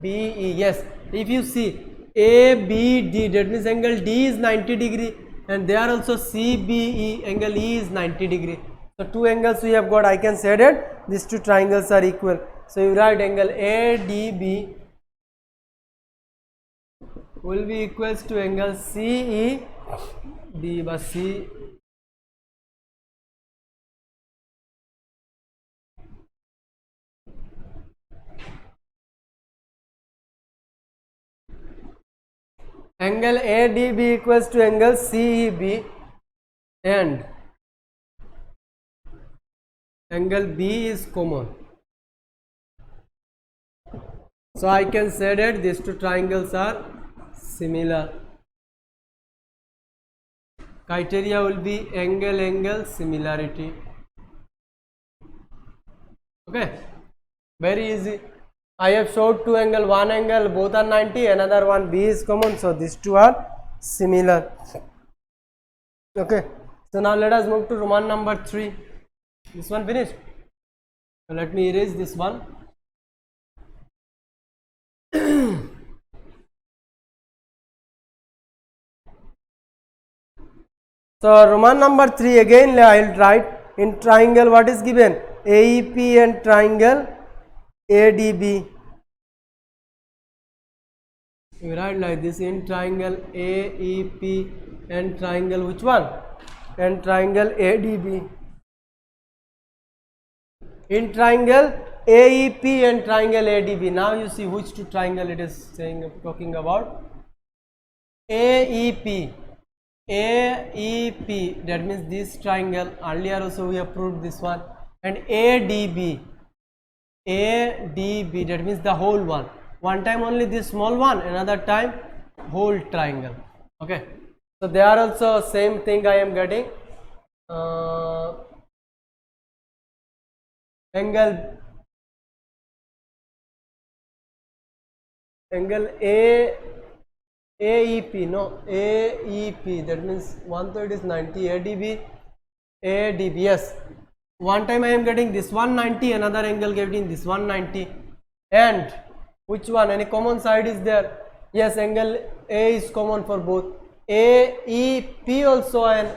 yes, if you see ABD, that means angle D is 90 degree, and there also CBE, angle E is 90 degree. So two angles we have got, I can say that these two triangles are equal. So you write angle ADB will be equals to angle CED by C. Angle ADB equals to angle CEB, and angle B is common. So I can say that these two triangles are similar. Criteria will be angle similarity. Okay, very easy. I have showed two angle, one angle both are 90, another one B is common, so these two are similar. Okay, so now let us move to Roman number 3. This one finished. So let me erase this one. So Roman number 3 again I will write in triangle what is given, AEP and triangle ADB. You write like this, in triangle AEP and triangle which one, and triangle ADB. In triangle AEP and triangle ADB. Now you see which two triangle it is saying, talking about. AEP, AEP, that means this triangle, earlier also we have proved this one, and ADB, ADB, that means the whole one. One time only this small one, another time whole triangle. Okay, so they are also same thing I am getting. Angle AEP, no, AEP, that means 1/3 is 90, ADB, ADB, yes. One time I am getting this 190, another angle getting this 190, and which one, any common side is there? Yes, angle A is common for both, AEP also and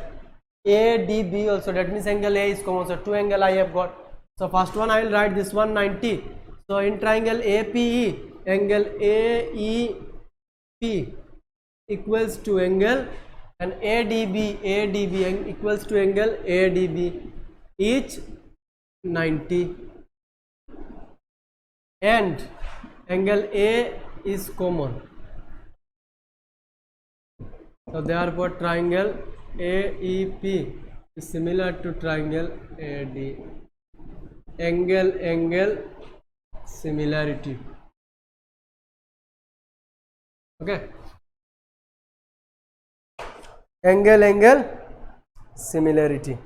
ADB also, that means angle A is common, so two angle I have got. So first one I will write this 190. So in triangle APE, angle AEP equals to angle, and ADB equals to angle ADB, each 90, and angle A is common. So therefore triangle AEP is similar to triangle AD. Angle similarity. Okay, angle similarity.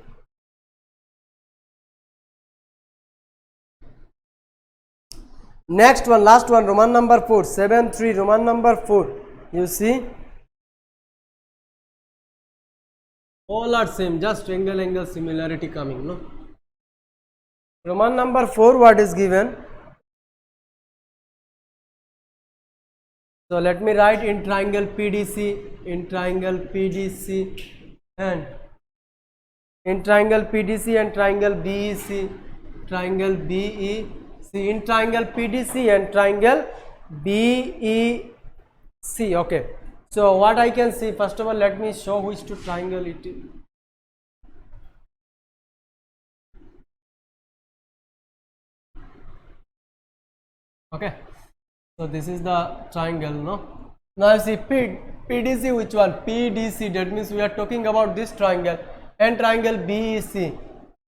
Next one, last one, Roman number 4, 7-3, Roman number 4. You see, all are same, just angle similarity coming, no? Roman number 4, what is given? So let me write in triangle PDC, and in triangle PDC and triangle BEC, triangle BEC, in triangle PDC and triangle BEC. Okay, so what I can see, first of all let me show which two triangle it is. Okay, so this is the triangle, no? Now you see PDC, which one? PDC, that means we are talking about this triangle, and triangle BEC,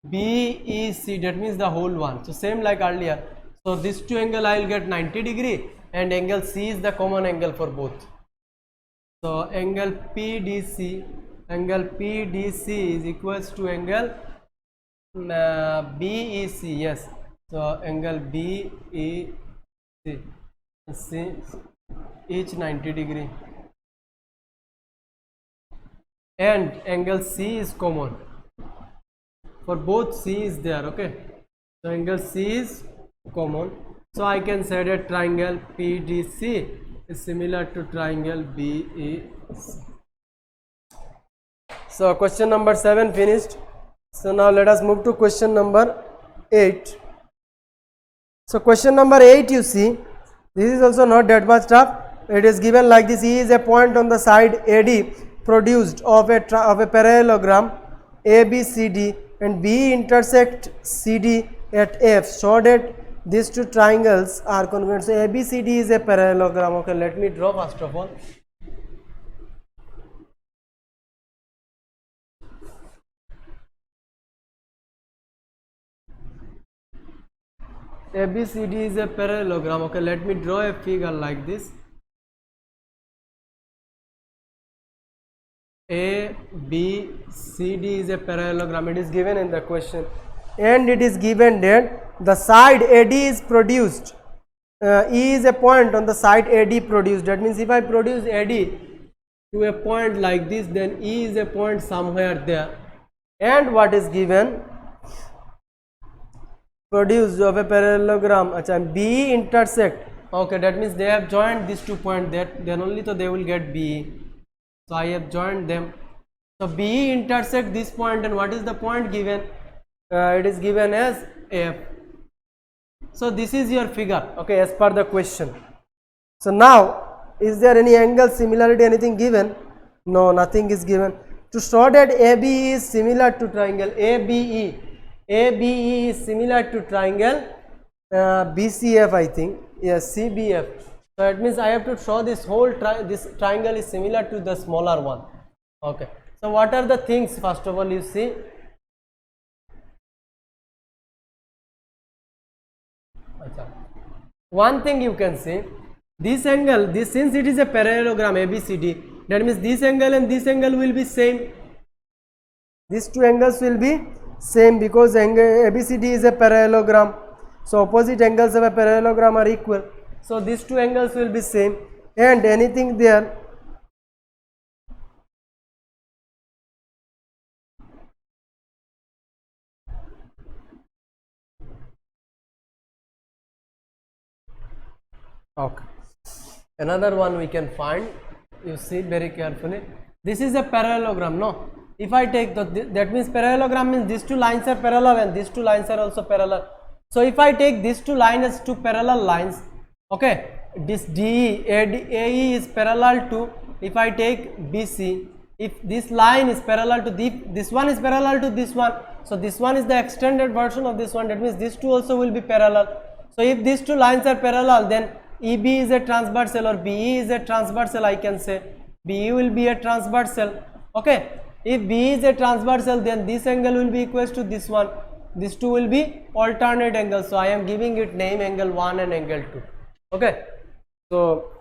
that means the whole one. So same like earlier. So this two angle I will get 90 degree, and angle C is the common angle for both. So angle PDC is equals to angle BEC, yes. So angle BEC, each 90 degree, and angle C is common for both, C is there. Okay, so angle C is common, so I can say that triangle PDC is similar to triangle BEC. So question number 7 finished. So now let us move to question number 8. So question number 8, you see, this is also not that much tough. It is given like this: E is a point on the side AD produced of a parallelogram ABCD, and B intersect CD at F. Show that these two triangles are congruent. So ABCD is a parallelogram. Okay, let me draw first of all. ABCD is a parallelogram. Okay, let me draw a figure like this. ABCD is a parallelogram. It is given in the question, and it is given that the side AD is produced. E is a point on the side AD produced. That means if I produce AD to a point like this, then E is a point somewhere there. And what is given? produced of a parallelogram. Acha, B intersect. Okay, that means they have joined these 2 points. That then only so they will get B. So I have joined them. So B intersect this point, and what is the point given? It is given as F. So this is your figure, okay, as per the question. So now, is there any angle similarity, anything given? No, nothing is given. To show that ABE is similar to triangle ABE is similar to triangle BCF, I think. Yes, CBF. So it means I have to show this whole this triangle is similar to the smaller one. Okay. So what are the things? First of all, you see. One thing you can see, this angle, this since it is a parallelogram ABCD, that means this angle and this angle will be same. These two angles will be same because angle ABCD is a parallelogram. So opposite angles of a parallelogram are equal. So these two angles will be same, and anything there. Okay. Another one we can find. You see very carefully. This is a parallelogram, no? If I take that means parallelogram means these two lines are parallel and these two lines are also parallel. So if I take these two lines as two parallel lines, okay, this AE is parallel to, if I take BC, if this line is parallel to this one is parallel to this one, so this one is the extended version of this one, that means these two also will be parallel. So if these two lines are parallel, then EB is a transversal or BE is a transversal, I can say. BE will be a transversal, okay. If B is a transversal, then this angle will be equal to this one. These two will be alternate angles. So I am giving it name angle 1 and angle 2. Okay. So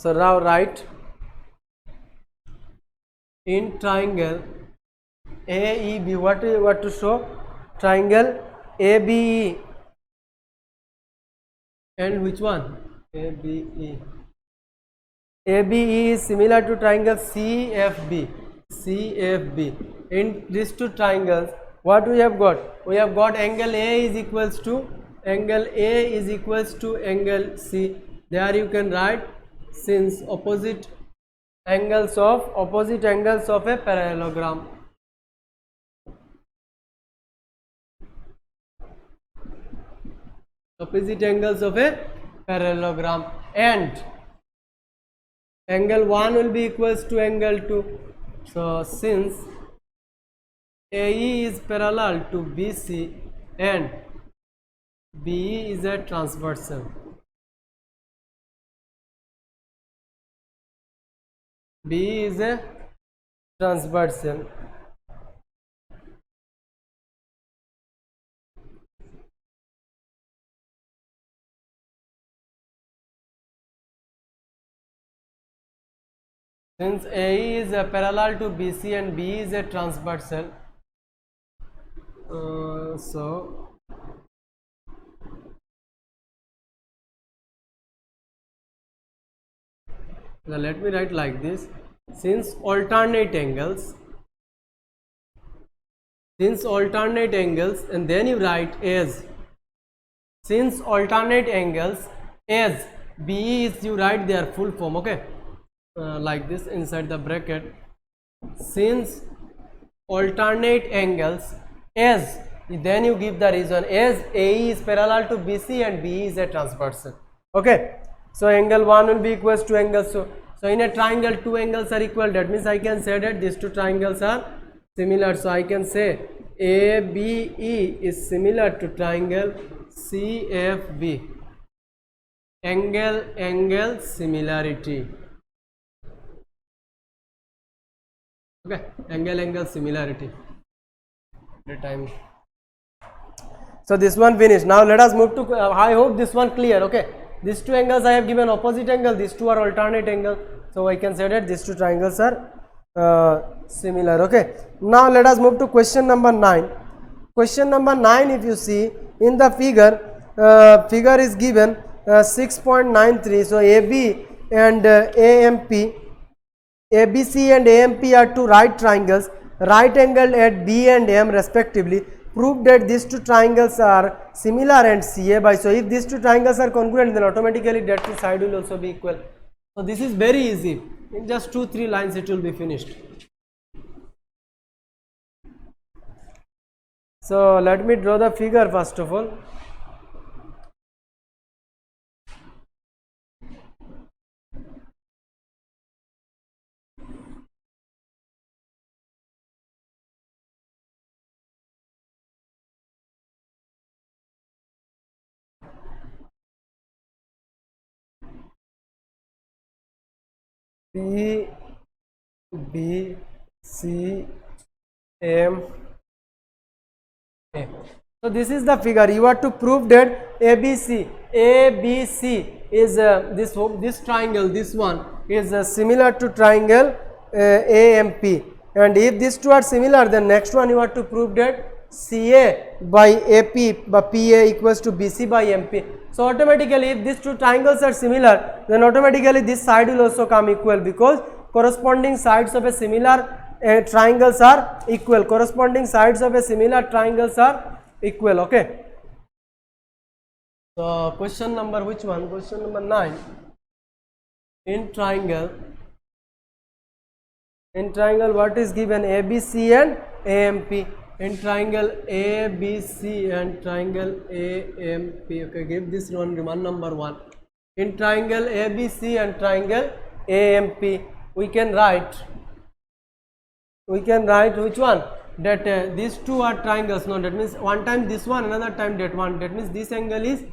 now write in triangle AEB. What to show? Triangle ABE and which one? ABE. ABE is similar to triangle CFB. In these two triangles, what we have got? We have got angle A is equals to angle angle C. There you can write, since opposite angles of a parallelogram. Opposite angles of a parallelogram, and angle 1 will be equals to angle 2. So since AE is parallel to BC and BE is a transversal, BE is a transversal, since AE is parallel to BC and BE is a transversal, so now let me write like this. Since alternate angles, and then you write as, since alternate angles as BE is, you write their full form, okay, like this inside the bracket. Since alternate angles as, then you give the reason, as AE is parallel to BC and BE is a transversal, okay. So angle 1 will be equals to angle, so in a triangle two angles are equal, that means I can say that these two triangles are similar. So I can say ABE is similar to triangle CFB. Angle similarity, okay, angle similarity. The time. So this one finished. Now let us move to, I hope this one clear, okay. These two angles I have given opposite angle, these two are alternate angle, so I can say that these two triangles are similar, okay. Now let us move to question number 9. Question number 9, if you see in the figure is given 6.93. so AB and AMP, ABC and AMP are two right triangles, right angled at B and M respectively. prove that these two triangles are similar and CA by, so if these two triangles are congruent, then automatically that side will also be equal. So this is very easy, in just 2-3 lines it will be finished. So let me draw the figure first of all. P, B, C, M, A. So this is the figure. You have to prove that ABC is this triangle, this one is similar to triangle AMP, and if these two are similar, then next one you have to prove that CA by AP by PA equals to BC by MP. So automatically, if these two triangles are similar, then automatically this side will also come equal, because corresponding sides of a similar triangles are equal. Corresponding sides of a similar triangles are equal. Okay. So question number which one? Question number 9. In triangle what is given? ABC and AMP. In triangle ABC and triangle AMP. Okay, give this one number 1. In triangle ABC and triangle AMP, we can write which one? That these two are triangles. No, that means one time this one, another time that one. That means this angle is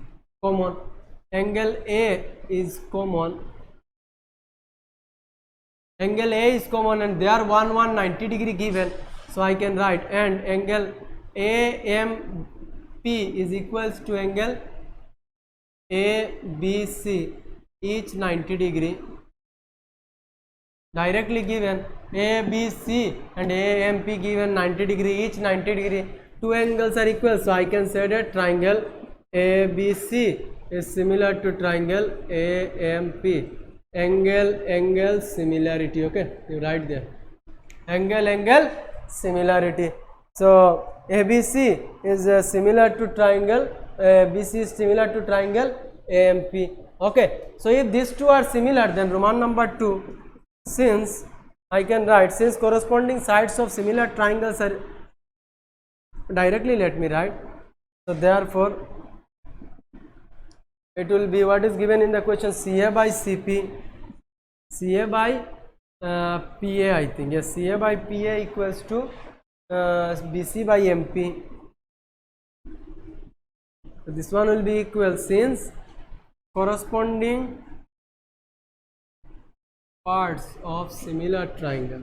common. Angle A is common. Angle A is common, and they are 90 degree given. So I can write, and angle AMP is equals to angle ABC, each 90 degree. Directly given, ABC and AMP given 90 degree, each 90 degree. Two angles are equal, so I can say that triangle ABC is similar to triangle AMP. Angle similarity. Okay, you write there, angle similarity. So ABC is similar to triangle BC is similar to triangle AMP. Okay, so if these two are similar, then Roman number 2, since I can write, since corresponding sides of similar triangles are, directly let me write. So therefore it will be what is given in the question, CA by CP, CA by PA, I think. Yes, CA by PA equals to BC by MP. So this one will be equal, since corresponding parts of similar triangle.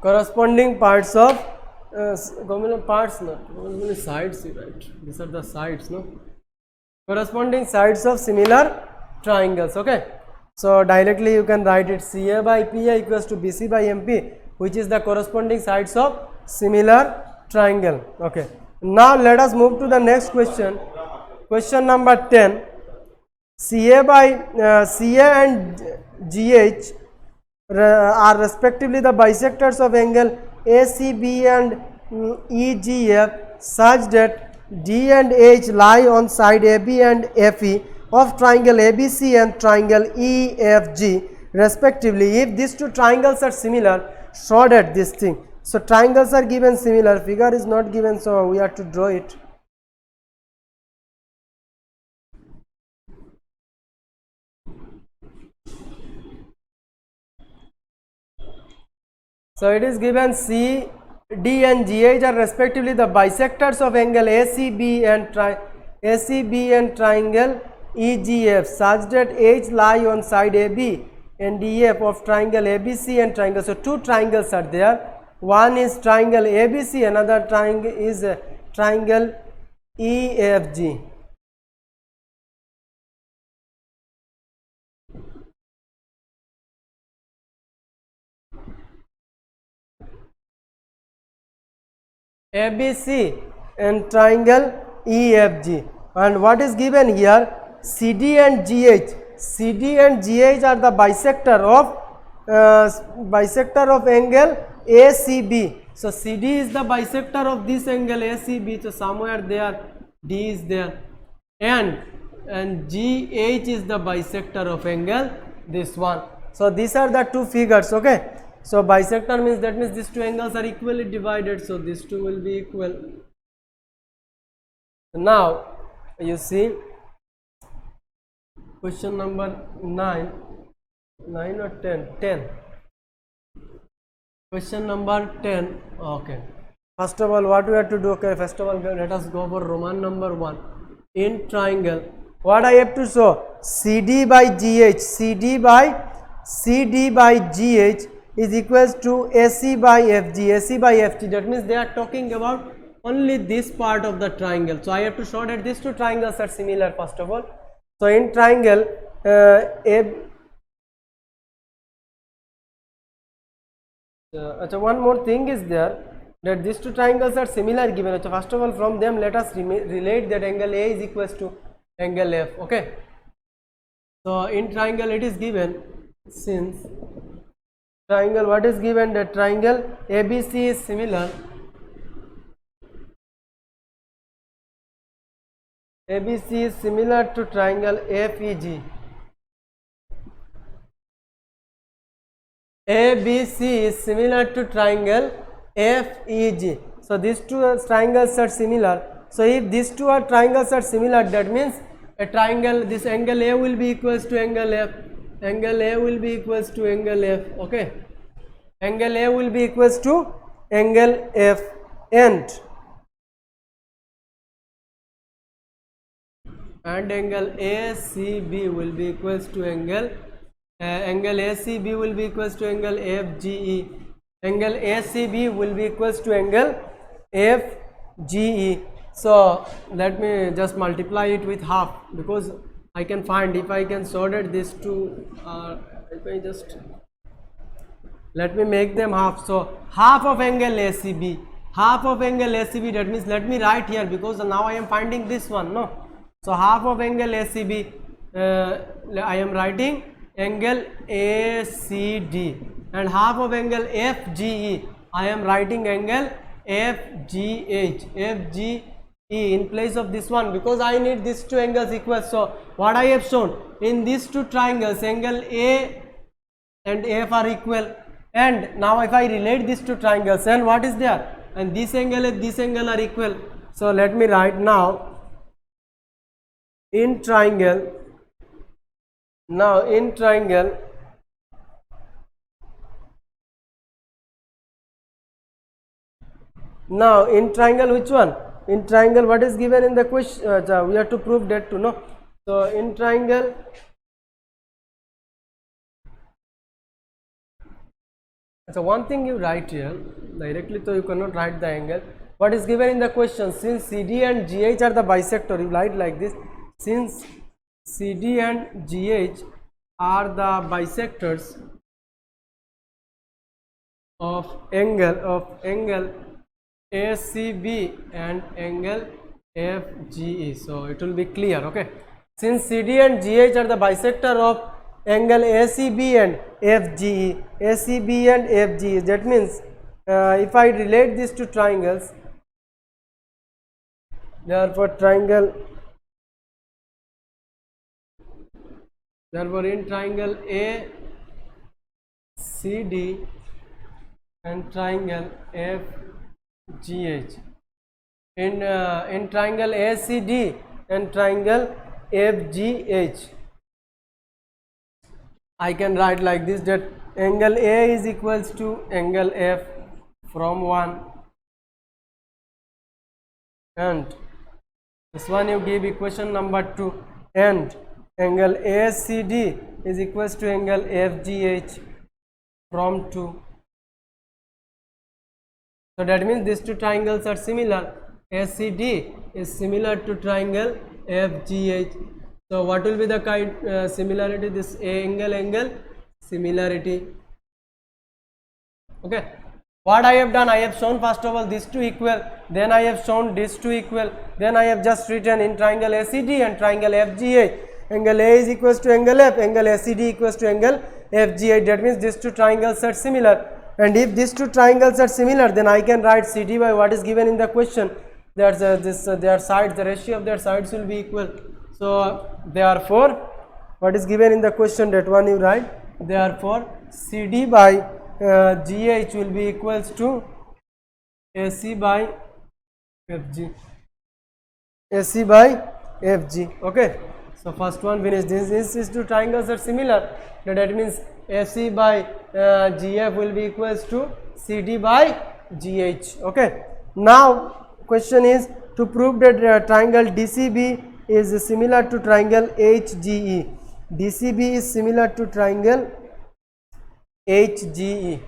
Corresponding parts of parts, not sides, right? These are the sides, no? Corresponding sides of similar triangles. Okay, so directly you can write it, CA by PA equals to BC by MP, which is the corresponding sides of similar triangle. Okay, now let us move to the next question. Question number 10. CA and GH are respectively the bisectors of angle ACB and EGF, such that D and H lie on side AB and FE of triangle ABC and triangle EFG respectively. If these two triangles are similar, show that this thing. So triangles are given similar, figure is not given, so we have to draw it. So it is given C, D and GH are respectively the bisectors of angle ACB and triangle EGF, such that H lie on side AB and EF of triangle ABC and triangle. So two triangles are there. One is triangle ABC, another triangle is triangle EFG. ABC and triangle EFG, and what is given here, CD and GH. CD and GH are the bisector of bisector of angle ACB. So CD is the bisector of this angle ACB. So somewhere there D is there, and GH is the bisector of angle this one. So these are the two figures. Okay. So bisector means, that means these two angles are equally divided. So these two will be equal. Now you see question number 9 or 10. Question number 10. Okay. First of all, what we have to do? Okay, first of all, let us go for Roman number 1. In triangle, what I have to show? CD by GH. CD by GH is equals to AC by FG. AC by FG. That means they are talking about only this part of the triangle. So I have to show that these two triangles are similar first of all. So in triangle one more thing is there, that these two triangles are similar given. First of all, from them let us relate that angle A is equals to angle F. Okay. So in triangle it is given, since triangle what is given, that triangle ABC is similar. ABC is similar to triangle FEG. ABC is similar to triangle FEG. So these two triangles are similar. So if these two triangles are similar, that means a triangle, this angle A will be equals to angle F. Angle A will be equals to angle F. Okay. Angle A will be equals to angle F, and angle ACB will be equals to angle ACB will be equals to angle FGE. Angle ACB will be equals to angle FGE. So let me just multiply it with half, because I can find, if I can sort these two, if I just let me make them half. So half of angle ACB, half of angle ACB, that means let me write here, because now I am finding this one, no. So half of angle ACB, I am writing angle ACD, and half of angle FGE, I am writing angle FGH, FGE in place of this one, because I need these two angles equal. So what I have shown, in these two triangles angle A and F are equal, and now if I relate these two triangles, and what is there, and this angle and this angle are equal. So let me write now, in triangle, now in triangle which one? In triangle what is given in the question, we have to prove that to know. So in triangle, so one thing you write here directly, so you cannot write the angle. What is given in the question, since CD and GH are the bisector, you write like this, since CD and GH are the bisectors of angle ACB and angle FGE. So it will be clear. Okay. Since CD and GH are the bisector of angle ACB and FGE, ACB and FGE, that means if I relate these two triangles, therefore in triangle ACD and triangle FGH, in triangle ACD and triangle FGH, I can write like this, that angle A is equals to angle F from 1, and this one you give equation number 2, and angle ACD is equals to angle FGH from 2. So that means these two triangles are similar. ACD is similar to triangle FGH. So what will be the kind similarity? This angle similarity. Okay. What I have done, I have shown first of all these two equal, then I have shown these two equal, then I have just written in triangle ACD and triangle FGH, angle A is equals to angle F, angle ACD equals to angle FGH. That means these two triangles are similar, and if these two triangles are similar, then I can write CD by what is given in the question. There's their sides, the ratio of their sides will be equal. So therefore, what is given in the question, that one you write. Therefore, CD by GH will be equals to AC by FG. AC by FG. Okay. So first one finished. These two triangles are similar. That means AC by GF will be equals to CD by GH. Okay. Now question is to prove that triangle DCB is similar to triangle HGE. DCB is similar to triangle HGE.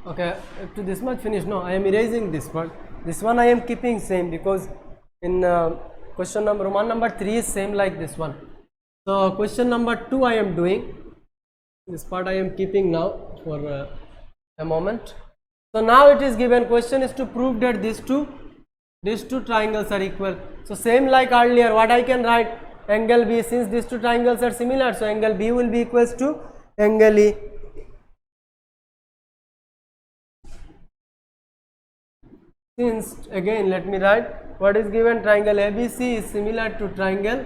Okay, up to this much finished. No, I am erasing this part. This one I am keeping same, because in question number Roman number 3 is same like this one. So question number 2 I am doing. This part I am keeping now for a moment. So now it is given, question is to prove that these two triangles are equal. So same like earlier, what I can write, angle B, since these two triangles are similar, so angle B will be equals to angle E. Since again let me write, what is given, triangle ABC is similar to triangle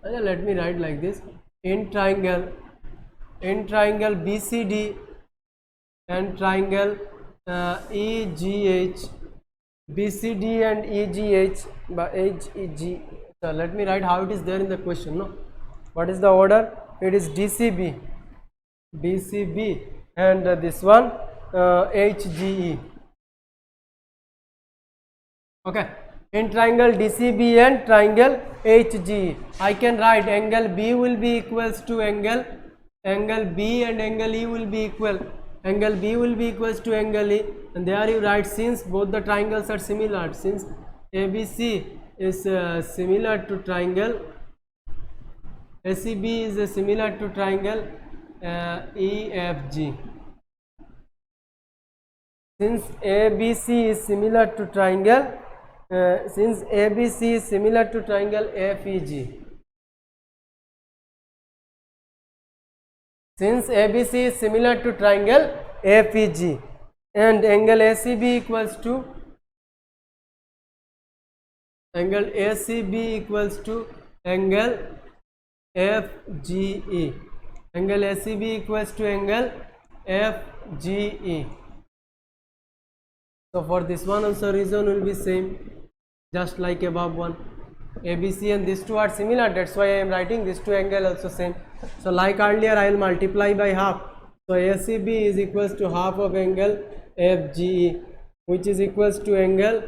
let me write like this, in triangle BCD and triangle EGH, BCD and EGH by HEG. So let me write how it is there in the question. No, what is the order? It is DCB, BCB, and this one HGE. Okay, in triangle DCB and triangle HGE, I can write angle B will be equals to angle B, and angle E will be equal. Angle B will be equals to angle E, and there you write, since both the triangles are similar, since ABC is similar to triangle, ACB is similar to triangle EFG. Since ABC is similar to triangle FEG. Since ABC is similar to triangle FEG, and angle ACB equals to angle FGE. Angle ACB equals to angle FGE. So for this one also reason will be same, just like above one. ABC and these two are similar, that's why I am writing these two angle also same. So like earlier, I will multiply by half. So ACB is equals to half of angle FGE, which is equals to angle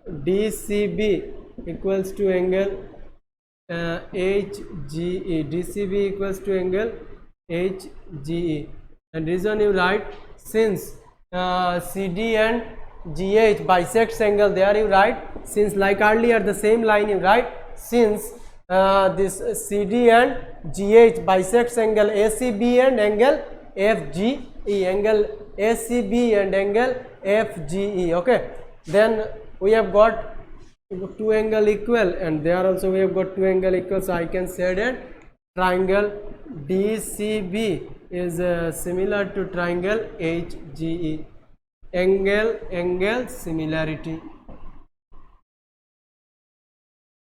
DCB equals to angle HGE. DCB equals to angle HGE. And reason you write, since CD and GH bisects angle, there you write, since like earlier the same line you write, since this CD and GH bisects angle ACB and angle FGE, angle ACB and angle FGE. Okay, then we have got two angle equal, and there also we have got two angle equal, so I can say that triangle DCB is similar to triangle HGE. Angle similarity.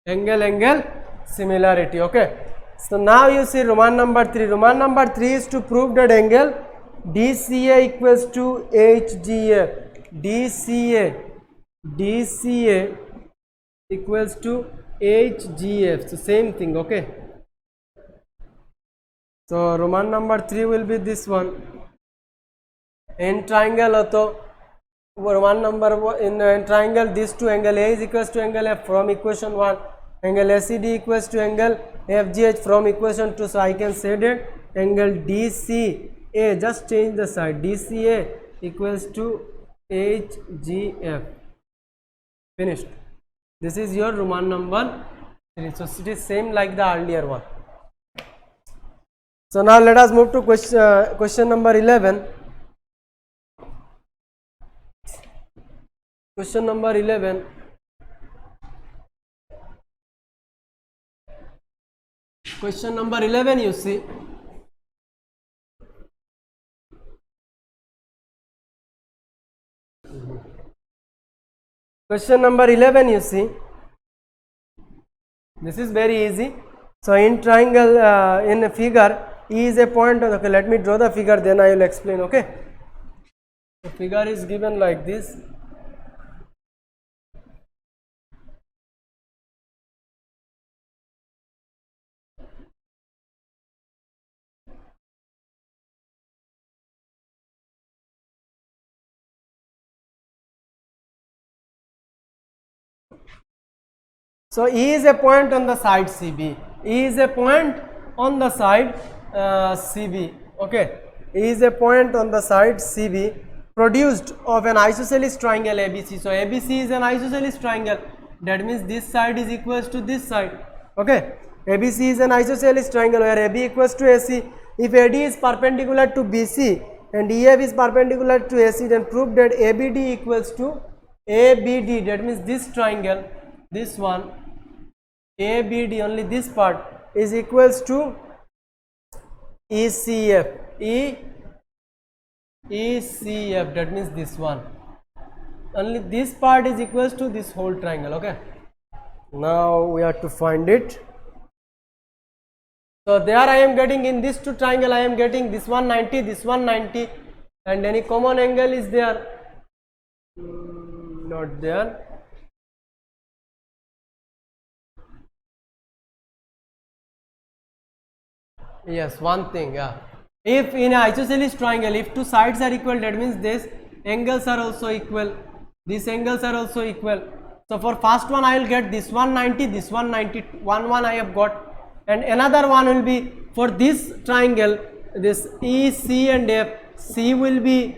Angle similarity. Okay, so now you see Roman number 3. Roman number 3 is to prove that angle DCA equals to HGA. DCA equals to HGF. So same thing. Okay, so Roman number 3 will be this one. In triangle also, Roman number in triangle, these two, angle A is equals to angle F from equation 1, angle ACD equals to angle FGH from equation 2. So I can say that angle DCA, just change the side, DCA equals to HGF. Finished. This is your Roman number 3. So it is same like the earlier one. So now let us move to question number 11. Question number 11. Question number 11, you see. Question number 11, you see. This is very easy. So in triangle, in a figure, E is a point. Okay, let me draw the figure, then I will explain. Okay. The figure is given like this. So E is a point on the side CB. E is a point on the side CB. Okay. E is a point on the side CB produced of an isosceles triangle ABC. So ABC is an isosceles triangle. That means this side is equals to this side. Okay. ABC is an isosceles triangle where AB equals to AC. If AD is perpendicular to BC and EF is perpendicular to AC, then prove that ABD equals to ABD. That means this triangle, this one, ABD, only this part is equals to ECF. ECF, that means this one. Only this part is equals to this whole triangle. Okay. Now we have to find it. So there I am getting, in this two triangle I am getting this 190, this 190, and any common angle is there? Not there. Yes, one thing, yeah. If in an isosceles triangle, if two sides are equal, that means these angles are also equal. These angles are also equal. So for first one I will get this 190, this 190, one I have got, and another one will be for this triangle, this E, C and F. C will be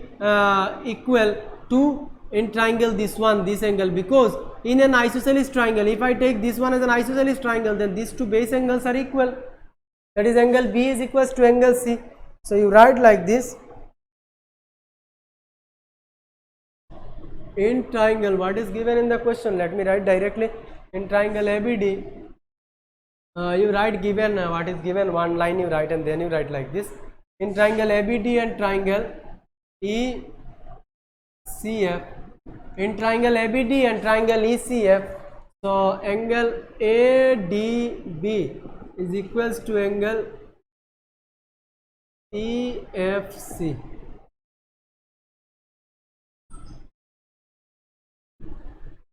equal to, in triangle, this one, this angle, because in an isosceles triangle, if I take this one as an isosceles triangle, then these two base angles are equal. That is, angle B is equals to angle C. So you write like this. In triangle, what is given in the question? Let me write directly. In triangle ABD, you write given, what is given, one line you write, and then you write like this. In triangle ABD and triangle ECF, in triangle ABD and triangle ECF, so angle ADB is equals to angle EFC.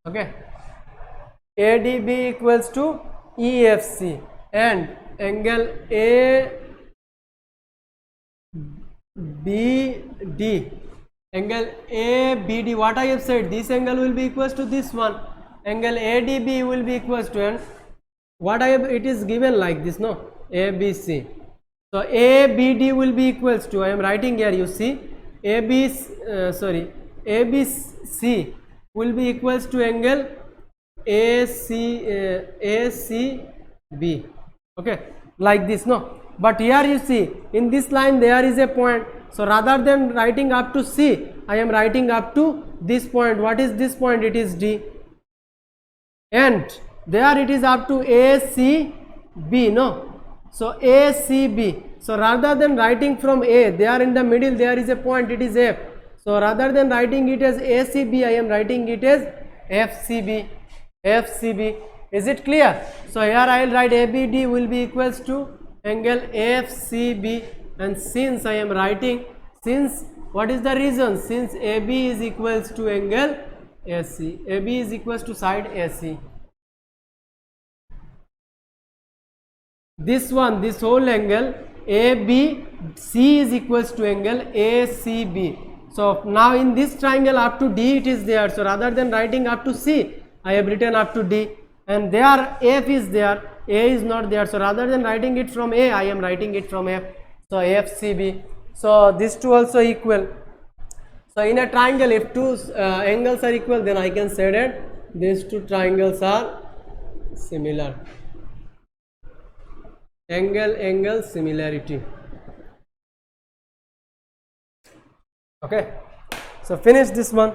Okay, ADB equals to EFC, and angle ABD, angle ABD, what I have said, this angle will be equals to this one, angle ADB will be equals to, and what I have, it is given like this, no, ABC. So ABD will be equals to, I am writing here, you see, ABC will be equals to angle ACB. Okay, like this, no. But here you see, in this line there is a point. So rather than writing up to C, I am writing up to this point. What is this point? It is D. And there it is up to ACB, no. So ACB. So rather than writing from A, there in the middle there is a point, it is F. So rather than writing it as ACB, I am writing it as FCB. FCB. Is it clear? So here I will write ABD will be equals to angle FCB, and since I am writing, since, what is the reason? Since AB is equals to angle AC, AB is equals to side AC. This one, this whole angle ABC is equals to angle ACB. So now in this triangle up to D it is there. So rather than writing up to C, I have written up to D, and there F is there, A is not there. So rather than writing it from A, I am writing it from F. So FCB. So these two also equal. So in a triangle, if two angles are equal, then I can say that these two triangles are similar. Angle similarity. Okay, so finish this one,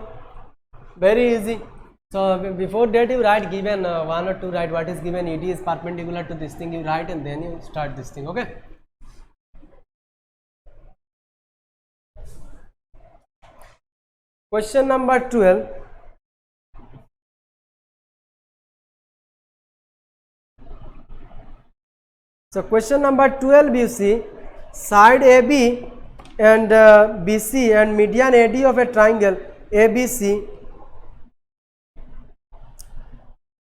very easy. So before that you write given one or two, write what is given, ED is perpendicular to this thing, you write and then you start this thing. Okay, question number 12. So question number 12, you see side AB and BC and median AD of a triangle ABC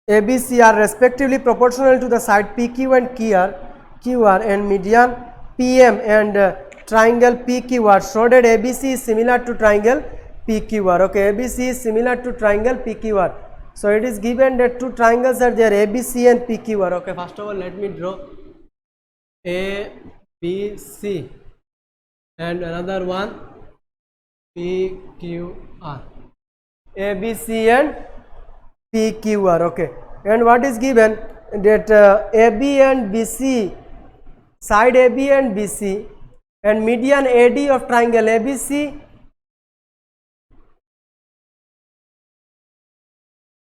are respectively proportional to the side PQ and QR and median PM and triangle PQR. So that ABC is similar to triangle PQR. Okay, ABC is similar to triangle PQR. So it is given that two triangles are there, ABC and PQR. Okay, first of all let me draw ABC and another one PQR. ABC and PQR. Okay, and what is given that AB and BC, side AB and BC and median AD of triangle ABC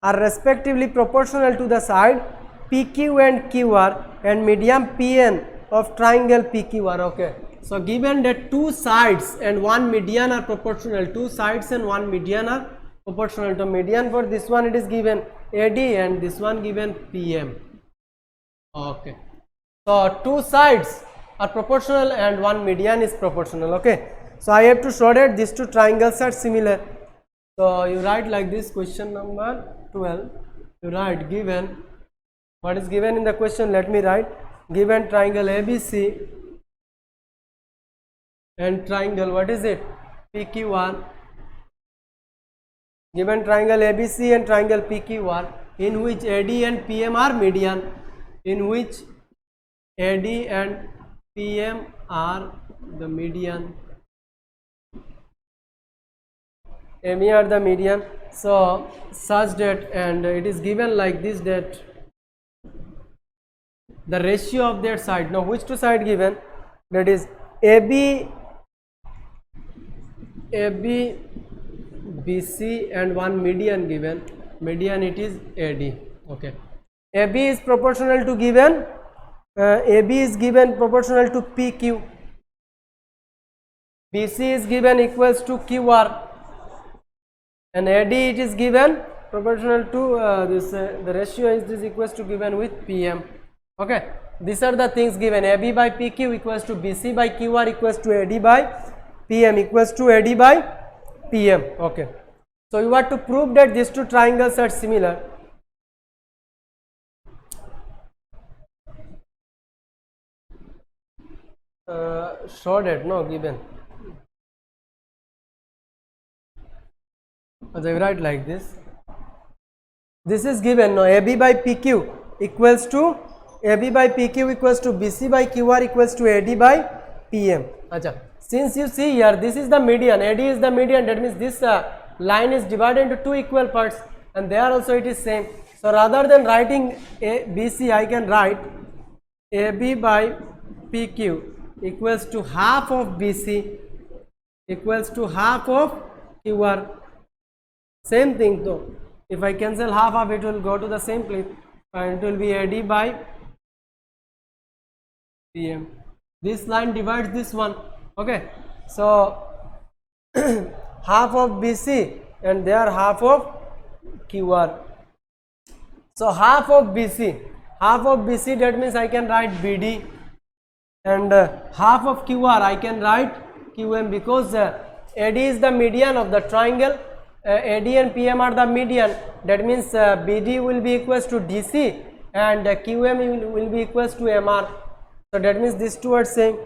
are respectively proportional to the side PQ and QR and median PN of triangle PQR. Okay, so given that two sides and one median are proportional, two sides and one median are proportional, to median for this one it is given AD and this one given PM. Okay, so two sides are proportional and one median is proportional. Okay, so I have to show that these two triangles are similar. So you write like this, question number 12, you write given, what is given in the question, let me write, given triangle ABC and triangle, what is it, PQR, given triangle ABC and triangle PQR in which AD and PM are median, in which AD and PM are the median, AB are the median. So such that, and it is given like this, that the ratio of their side, now which two side given, that is AB BC and one median given, median it is AD. Okay, AB is proportional to given, AB is given proportional to PQ, BC is given equals to QR and AD it is given proportional to the ratio is this equals to given with PM. Okay, these are the things given, AB by PQ equals to BC by QR equals to AD by PM equals to AD by PM. Okay, so you have to prove that these two triangles are similar. Show that, no, given. So I write like this. This is given, no, AB by PQ equals to BC by QR equals to AD by PM. Acha. Since you see here, this is the median, AD is the median, that means this line is divided into two equal parts, and there also it is same. So rather than writing BC, I can write AB by PQ equals to half of BC equals to half of QR. Same thing though, if I cancel half of it will go to the same place and it will be AD by PM. This line divides this one. Okay, so half of BC and there half of QR. So half of BC, that means I can write BD, and half of QR I can write QM, because AD is the median of the triangle, AD and PM are the median, that means BD will be equals to DC and QM will be equals to MR. So that means these two are same.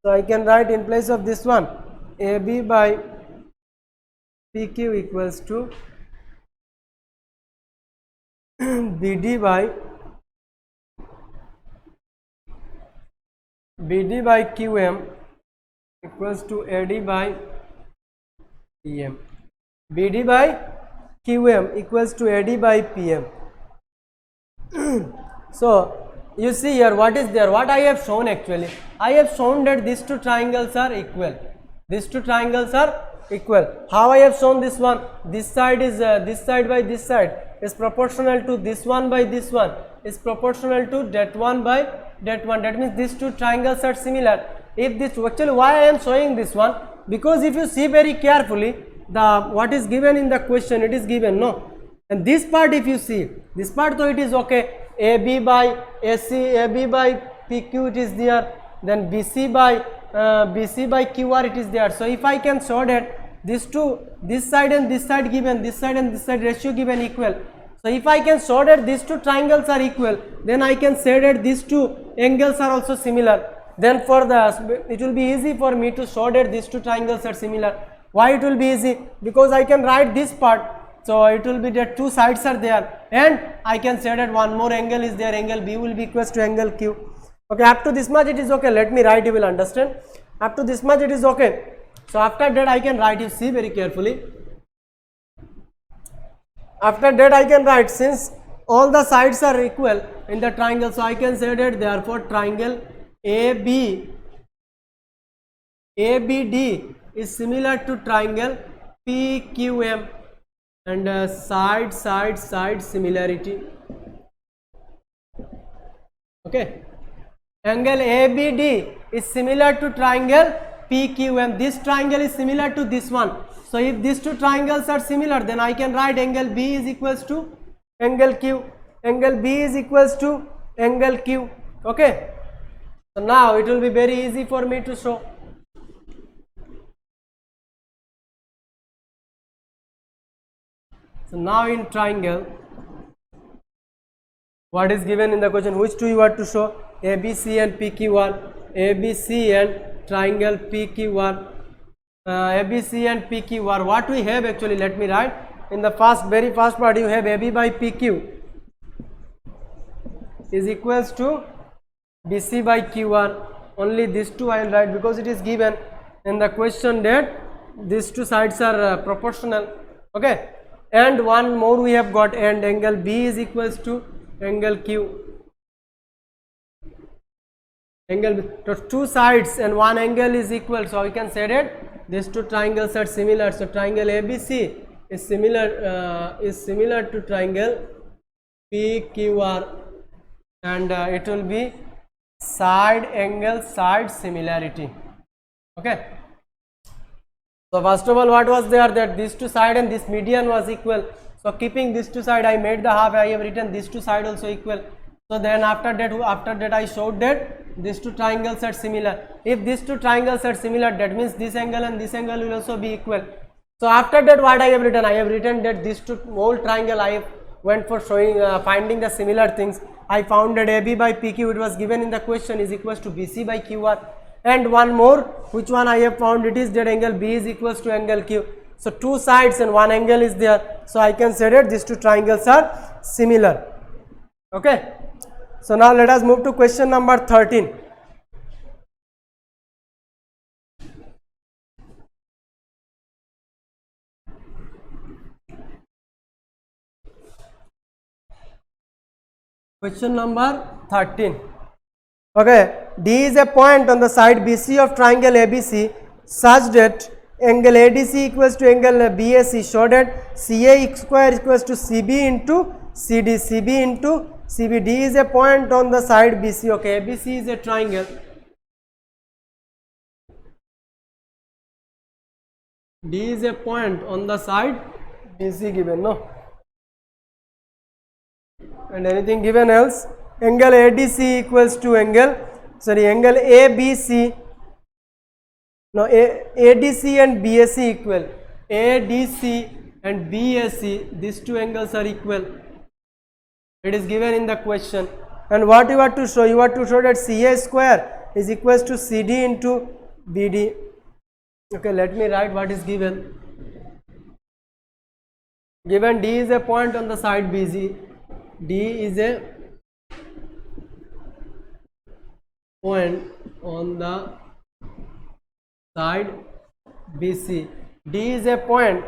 So I can write in place of this one AB by PQ equals to BD by QM equals to AD by PM. BD by QM equals to AD by PM. So you see here what is there, what I have shown, actually I have shown that these two triangles are equal, these two triangles are equal. How I have shown this one? This side is this side by this side is proportional to this one by this one is proportional to that one by that one. That means these two triangles are similar. If this, actually why I am showing this one, because if you see very carefully the what is given in the question, it is given, no, and this part if you see, this part though it is okay, AB by AC, AB by PQ it is there, then BC by QR it is there. So if I can show that these two, this side and this side given, this side and this side ratio given equal. So if I can show that these two triangles are equal, then I can say that these two angles are also similar. Then for the, it will be easy for me to show that these two triangles are similar. Why it will be easy? Because I can write this part. So it will be that two sides are there, and I can say that one more angle is there, angle B will be equal to angle Q. Okay, up to this much it is okay. Let me write, you will understand. Up to this much it is okay. So after that I can write, you see very carefully. After that I can write, since all the sides are equal in the triangle, so I can say that therefore triangle ABD is similar to triangle PQM, and side similarity. Okay, angle ABD is similar to triangle PQM. This triangle is similar to this one. So if these two triangles are similar, then I can write angle B is equals to angle Q. Angle B is equals to angle Q. Okay. So now it will be very easy for me to show. So now in triangle, what is given in the question? Which two you want to show? ABC and PQR. ABC and triangle PQR. ABC and PQR. What we have actually? Let me write. In the very first part, you have AB by PQ is equals to BC by QR. Only these two I will write, because it is given in the question that these two sides are proportional. Okay. And one more we have got, and angle B is equals to angle Q. Angle B, so two sides and one angle is equal, so we can say that these two triangles are similar. So triangle ABC is similar to triangle PQR, and it will be side angle side similarity. Okay. So first of all, what was there? That these two side and this median was equal. So keeping these two side, I made the half. I have written these two side also equal. So then after that I showed that these two triangles are similar. If these two triangles are similar, that means this angle and this angle will also be equal. So after that, what I have written? I have written that these two whole triangle, I went for showing finding the similar things. I found that AB by PQ, it was given in the question, is equals to BC by QR. And one more, which one I have found? It is that angle B is equals to angle Q. So two sides and one angle is there. So I can say that these two triangles are similar. Okay. So now let us move to question number 13. Question number 13. Okay, D is a point on the side BC of triangle ABC such that angle ADC equals to angle BAC. Show that CA square equals to CB into CD, CB into CB. D is a point on the side BC. Okay, ABC is a triangle. D is a point on the side BC given, no? And anything given else? Angle ADC equals to angle ABC. Now ADC and BAC equal. ADC and BAC, these two angles are equal. It is given in the question. And what you have to show? You have to show that CA square is equals to CD into BD. Okay, let me write what is given. Given D is a point on the side BC. D is a point on the side BC. D is a point,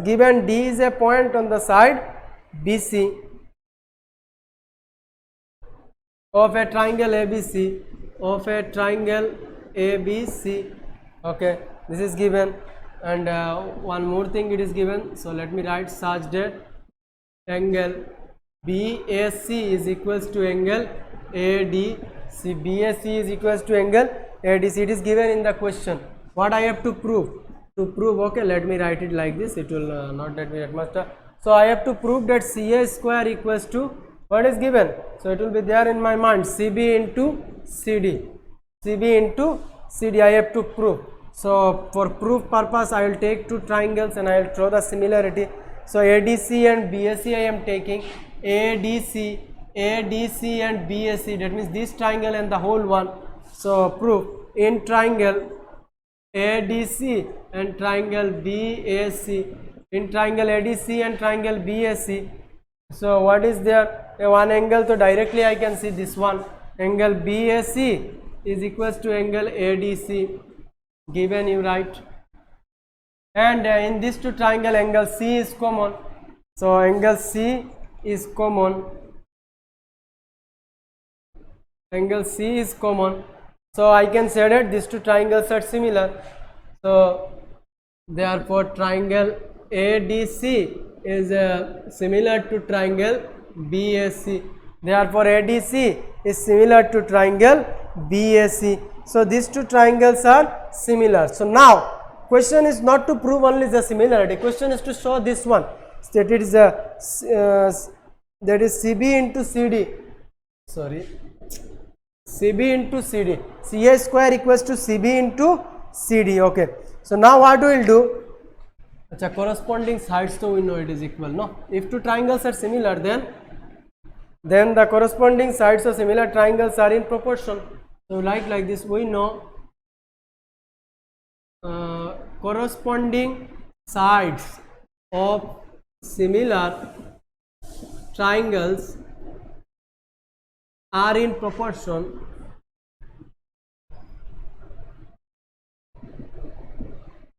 given D is a point on the side BC of a triangle ABC, Okay, this is given. and one more thing it is given, so let me write such that angle BAC is equals to angle ADC. BAC is equals to angle ADC. It is given in the question. What I have to prove? To prove, okay, let me write it like this. It will not that much. So I have to prove that CA square equals to what is given. So it will be there in my mind, CB into CD. CB into CD I have to prove. So for proof purpose I will take two triangles and I will draw the similarity. So ADC and BAC I am taking. ADC and BAC, that means this triangle and the whole one. So proof in triangle ADC and triangle BAC, in triangle ADC and triangle BAC. So what is there? One angle, so directly I can see this one. Angle BAC is equals to angle ADC, given you write. And in these two triangle, angle C is common. So angle C is common. Angle C is common. So I can say that these two triangles are similar. So therefore triangle ADC is similar to triangle BAC. Therefore ADC is similar to triangle BAC. So these two triangles are similar. So now question is not to prove only the similarity. Question is to show this one. That it is that is CB into CD. Sorry. CB into CD. CA square equals to CB into CD. Okay. So now what we will do? Achha, corresponding sides, so we know it is equal. No, if two triangles are similar, then the corresponding sides of similar triangles are in proportion. So like this, we know corresponding sides of similar triangles are in proportion.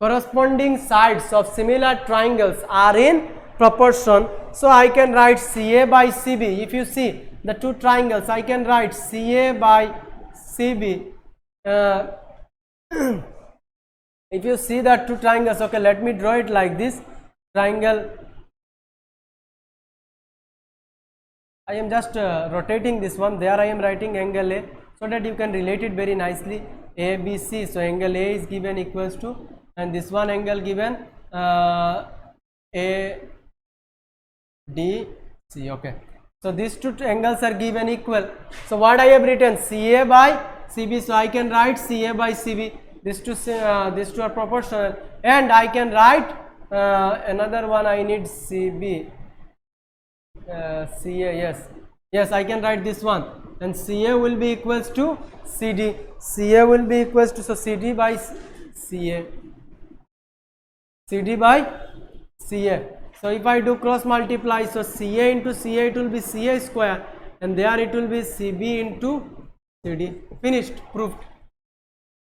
Corresponding sides of similar triangles are in proportion. So I can write CA by CB. If you see the two triangles, I can write CA by CB. If you see the two triangles, okay, let me draw it like this. Triangle, I am just rotating this one. There I am writing angle A, so that you can relate it very nicely. ABC. So angle A is given equals to, and this one angle given ADC. Okay. So these two angles are given equal. So what I have written, CA by CB. So I can write CA by CB. These two are proportional, and I can write another one. I need CB. CA, yes, I can write this one, and CA will be equals to CD. CA will be equals to, so CD by CA, CD by CA. So if I do cross multiply, so CA into CA, it will be CA square, and there it will be CB into CD. Finished, proved.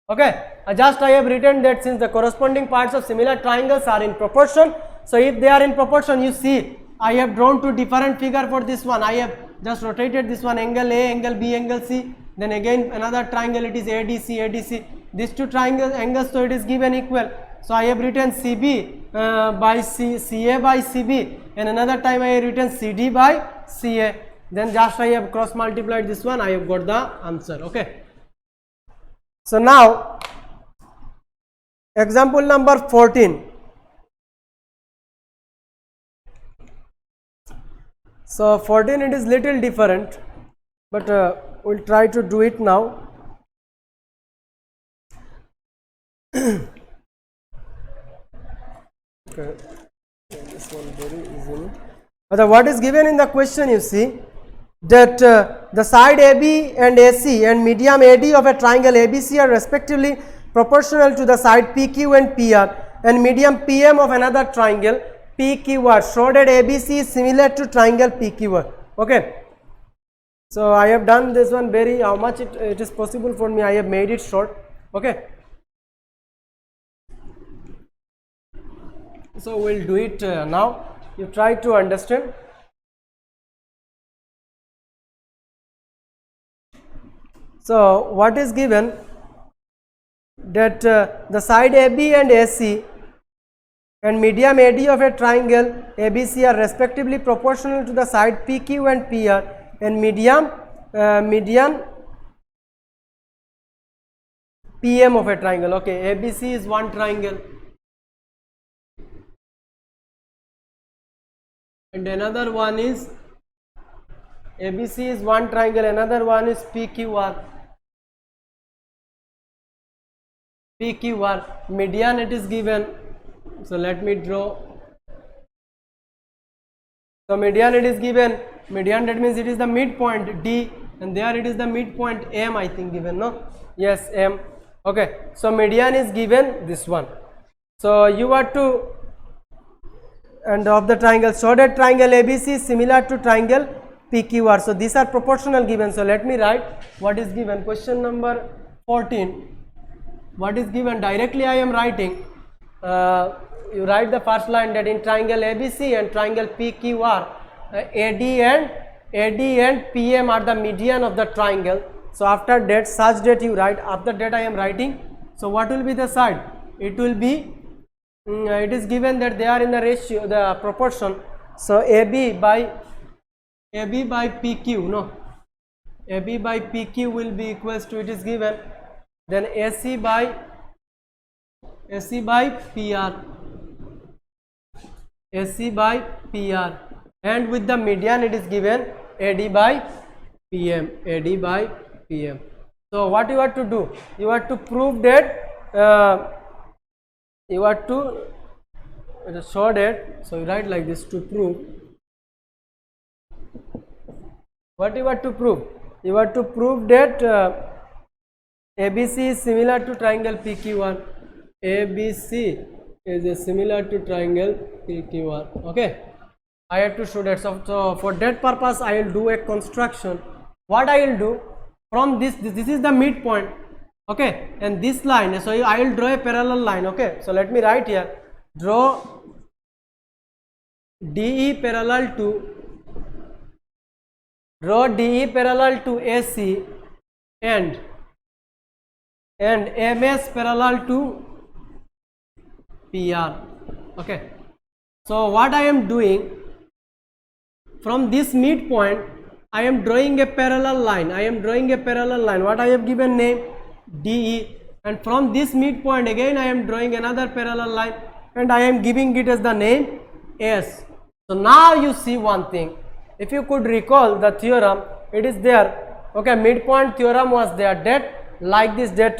Okay, I have written that since the corresponding parts of similar triangles are in proportion, so if they are in proportion, you see I have drawn two different figure for this one. I have just rotated this one, angle A, angle B, angle C. Then again another triangle, it is ADC. These two triangles angles, so it is given equal. So I have written CB by CA by CB, and another time I have written CD by CA. Then just I have cross multiplied this one. I have got the answer. Okay. So now example number 14. So 14, it is little different, but we'll try to do it now. Okay, this one very easily. What is given in the question, you see that the side AB and AC and medium AD of a triangle ABC are respectively proportional to the side PQ and PR, and medium PM of another triangle PQR. Show that ABC is similar to triangle PQR. Okay. So I have done this one very, how much it is possible for me, I have made it short. Okay. So we'll do it now. You try to understand. So what is given, that the side AB and AC and medium AD of a triangle ABC are respectively proportional to the side PQ and PR, and median PM of a triangle. Okay, ABC is one triangle and another one is ABC is one triangle, another one is PQR. PQR, median it is given. So let me draw. So median it is given. Median, that means it is the midpoint D, and there it is the midpoint M, I think given, no? Yes, M. Okay. So median is given this one. So you are to, and of the triangle, so that triangle ABC is similar to triangle PQR. So these are proportional given. So let me write what is given. Question number 14. What is given? Directly I am writing. You write the first line, that in triangle ABC and triangle PQR, AD and PM are the median of the triangle. So after that, such that you write, after that I am writing. So what will be the side? It will be, it is given that they are in the ratio, the proportion. So AB by PQ, no, AB by PQ will be equals to, it is given, then AC by PR, AC by PR, and with the median it is given AD by PM, AD by PM. So what you have to do? You have to prove that you have to show that. So you write like this to prove. What you have to prove? You have to prove that ABC is similar to triangle PQR. ABC is similar to triangle PQR. Okay, I have to show that. So for that purpose I will do a construction. What I will do, from this is the midpoint, okay, and this line, so I will draw a parallel line. Okay, so let me write here, draw DE parallel to AC and MS parallel to PR. Okay, so what I am doing, from this midpoint I am drawing a parallel line. What I have given name DE, and from this midpoint again I am drawing another parallel line and I am giving it as the name S. So now you see one thing, if you could recall the theorem, it is there. Okay, midpoint theorem was there, that like this, that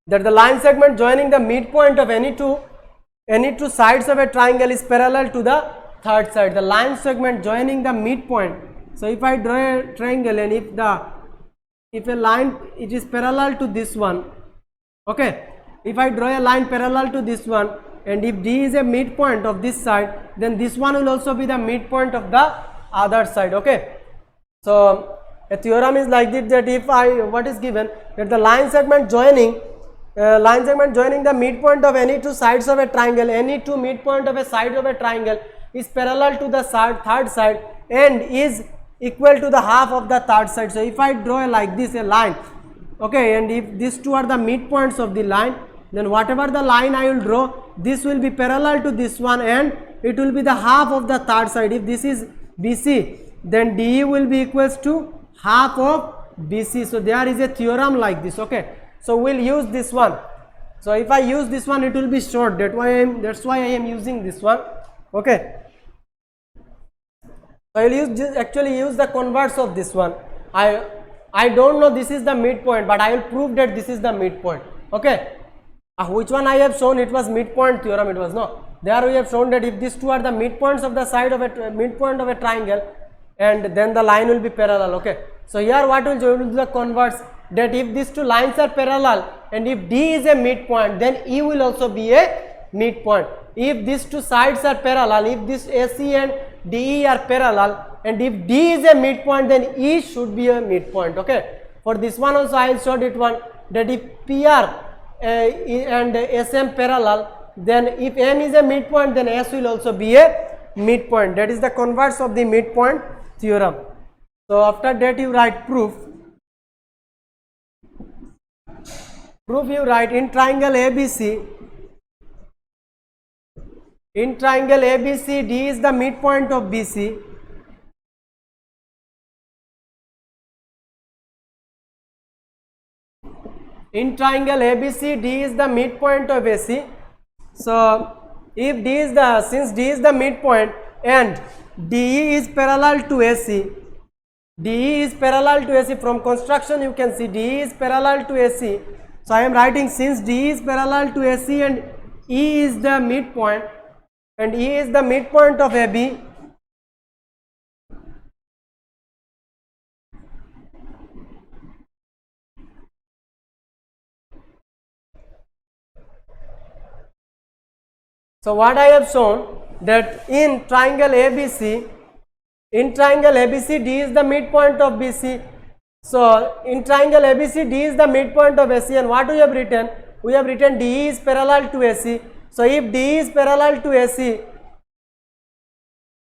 the line segment joining the midpoint of any two sides of a triangle is parallel to the third side. The line segment joining the midpoint. So if I draw a triangle and if a line, it is parallel to this one. Okay, if I draw a line parallel to this one, and if D is a midpoint of this side, then this one will also be the midpoint of the other side. Okay, so a theorem is like this, that if what is given, that the line segment joining the midpoint of any two sides of a triangle, any two midpoint of a side of a triangle is parallel to the third side and is equal to the half of the third side. So if I draw like this a line, okay, and if these two are the midpoints of the line, then whatever the line I will draw, this will be parallel to this one and it will be the half of the third side. If this is BC, then DE will be equals to half of BC. So there is a theorem like this. Okay, so we'll use this one. So if I use this one, it will be short. That's why I am using this one. Okay, so I will actually use the converse of this one. I don't know this is the midpoint, but I will prove that this is the midpoint. Okay, which one I have shown? It was midpoint theorem. It was no. There we have shown that if these two are the midpoints of the side of a midpoint of a triangle, and then the line will be parallel. Okay, so here what will do the converse, that if these two lines are parallel and if D is a midpoint, then E will also be a midpoint. If these two sides are parallel, if this AC and DE are parallel, and if D is a midpoint, then E should be a midpoint. Okay, for this one also I will show it one, that if PR and SM parallel, then if M is a midpoint, then S will also be a midpoint. That is the converse of the midpoint theorem. So after that you write proof. You write in triangle ABC In triangle ABC, D is the midpoint of BC. In triangle ABC, D is the midpoint of AC. So if D is the, since D is the midpoint and DE is parallel to AC, DE is parallel to AC, from construction you can see DE is parallel to AC. So I am writing, since DE is parallel to AC and E is the midpoint and E is the midpoint of AB, so what I have shown that in triangle ABC, D is the midpoint of BC. So in triangle ABC, D is the midpoint of AC, and what we have written? We have written DE is parallel to AC. So if DE is parallel to AC,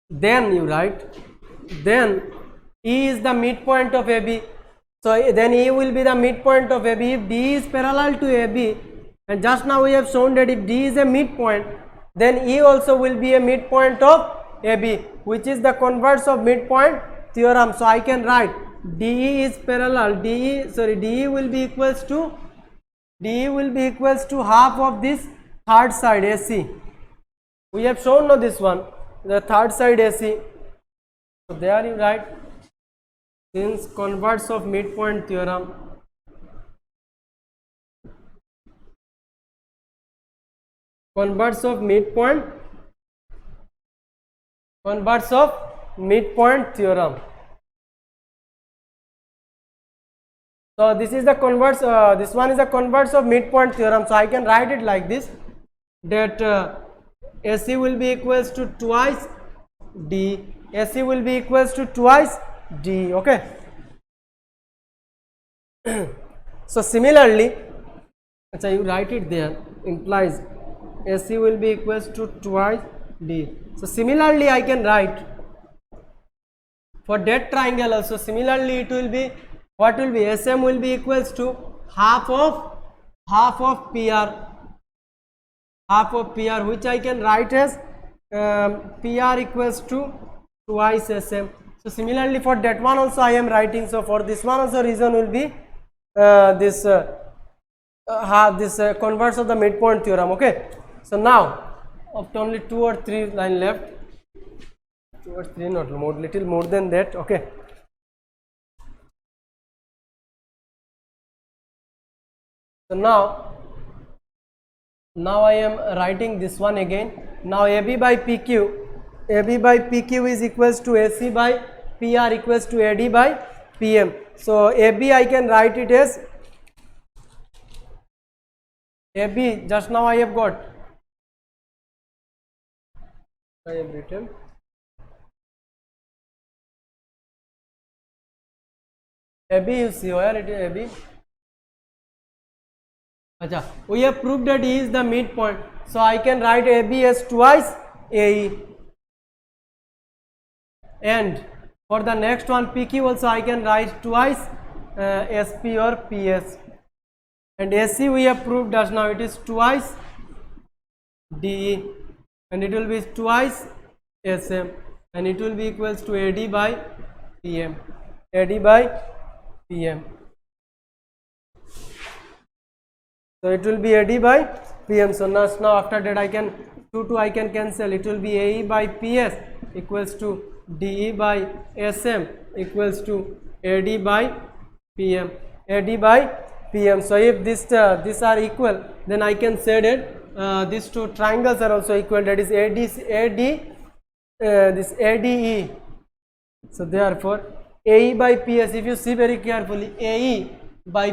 then you write, then E is the midpoint of AB. So then E will be the midpoint of AB if D is parallel to AB, and just now we have shown that if D is a midpoint, then E also will be a midpoint of AB, which is the converse of midpoint theorem. So I can write DE is parallel, DE will be equals to half of this third side AC. We have shown now this one, the third side AC. So there you write, since converse of midpoint theorem, converse of midpoint theorem. So this is the converse, this one is the converse of midpoint theorem. So I can write it like this, that AC will be equals to twice D, AC will be equals to twice D, okay. So similarly, so you write it there, implies AC will be equals to twice D. So similarly I can write for that triangle also, similarly it will be, what will be, SM will be equals to half of PR, which I can write as PR equals to twice SM. So similarly for that one also I am writing. So for this one also reason will be this converse of the midpoint theorem, okay. So now after only 2 or 3 line left, 2 or 3, not more, little more than that, okay. So now I am writing this one again. Now AB by PQ is equals to AC by PR equals to AD by PM. So AB I can write it as AB, just now I have got, I have written AB, you see where it is AB. Achha, we have proved that E is the midpoint, so I can write AB as twice AE, and for the next one PQ also I can write twice SP or PS, and AC we have proved just now it is twice DE, and it will be twice SM, and it will be equals to AD by PM, AD by PM. So it will be AD by PM. So now after that I can 2 I can cancel. It will be AE by PS equals to DE by SM equals to AD by PM. AD by PM. So if these are equal, then I can say that these two triangles are also equal. That is this ADE. So therefore AE by PS. If you see very carefully, AE by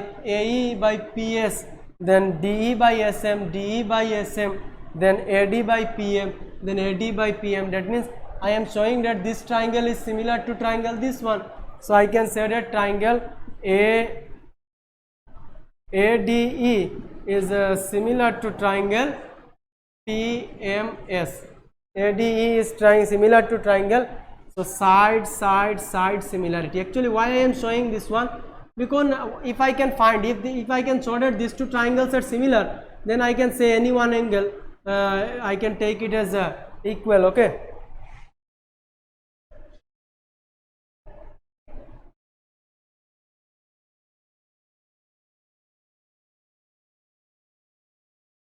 PS. Then DE by SM, DE by SM, then AD by PM, then AD by PM. That means I am showing that this triangle is similar to triangle this one. So I can say that triangle ADE is similar to triangle PMS. ADE is similar to triangle. So side similarity. Actually, why I am showing this one? Because if I can find, if I can show that these two triangles are similar, then I can say any one angle I can take it as equal. Okay.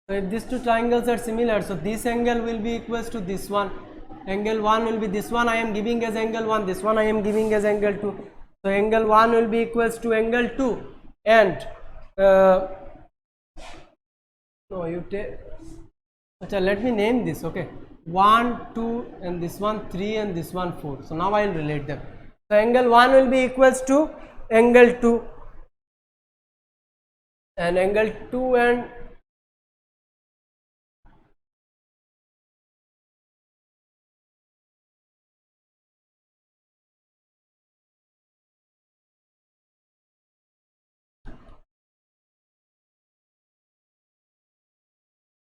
So if these two triangles are similar, so this angle will be equals to this one. Angle 1 will be this one I am giving as angle 1, this one I am giving as angle 2. So angle 1 will be equals to angle 2, and no, you take, let me name this. Okay, 1, 2, and this one 3, and this one 4. So now I will relate them. So angle 1 will be equals to angle 2, and angle 2 and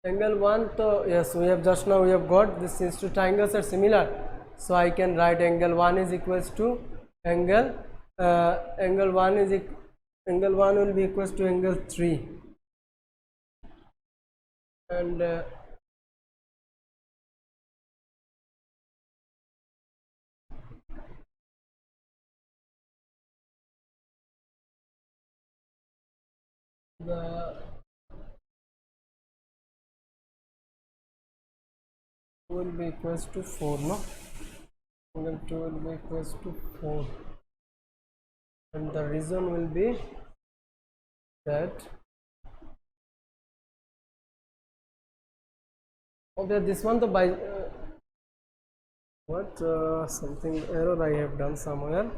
angle 1. So yes, we have just now we have got this. Since two triangles are similar, so I can write angle 1 is equals to angle angle 1 is angle 1 will be equals to angle 3, and the will be equals to 4. No, angle 2 will be equals to 4, and the reason will be that okay, this one, the by something error I have done somewhere.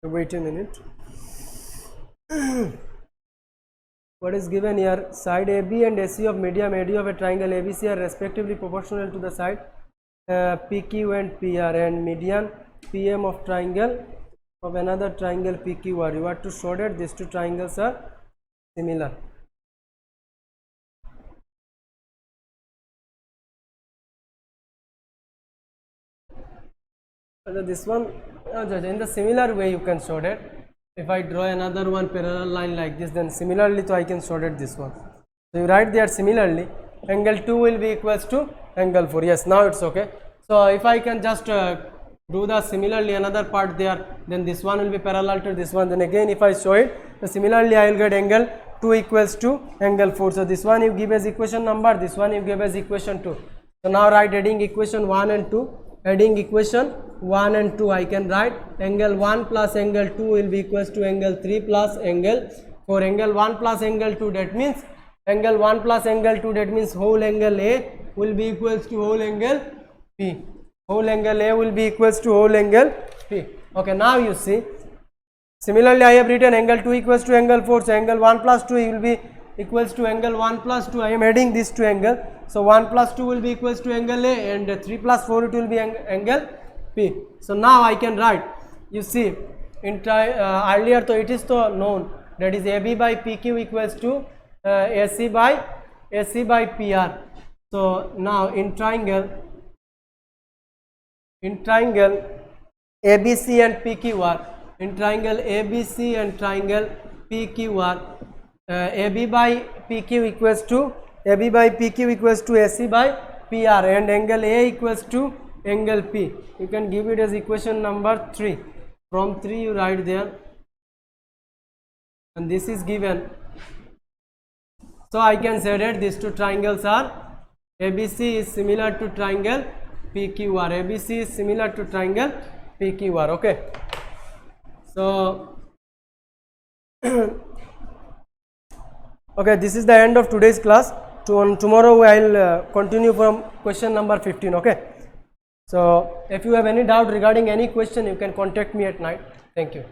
Wait a minute. What is given here? Side AB and AC of medium AD of a triangle ABC are respectively proportional to the side PQ and PR, and median PM of triangle of another triangle PQR. You are to show that these two triangles are similar. This one, in the similar way you can show that. If I draw another one parallel line like this, then similarly so I can show that this one. So you write there similarly, angle 2 will be equals to angle 4. Yes, now it's okay. So if I can just do the similarly another part there, then this one will be parallel to this one. Then again if I show it, so similarly I will get angle 2 equals to angle 4. So this one you give as equation number, this one you give as equation 2. So now write adding equation 1 and 2. Adding equation 1 and 2, I can write angle 1 plus angle 2 will be equals to angle 3 plus angle 4. Angle 1 plus angle 2, that means angle 1 plus angle 2, that means whole angle A will be equals to whole angle P. Whole angle A will be equals to whole angle P. Okay, now you see, similarly I have written angle 2 equals to angle 4. So angle 1 plus 2 will be equals to angle 1 plus 2. I am adding these two angles. So 1 plus 2 will be equals to angle A, and 3 plus 4 it will be angle P. So now I can write, you see, in earlier so it is so known, that is AB by PQ equals to AC by PR. So now in triangle ABC and PQR, in triangle ABC and triangle PQR, AB by PQ equals to AC by PR, and angle A equals to angle P. You can give it as equation number 3. From 3 you write there, and this is given. So I can say that these two triangles are, ABC is similar to triangle PQR. ABC is similar to triangle PQR. Okay. So okay, this is the end of today's class. Tomorrow I will continue from question number 15. Okay. So if you have any doubt regarding any question, you can contact me at night. Thank you.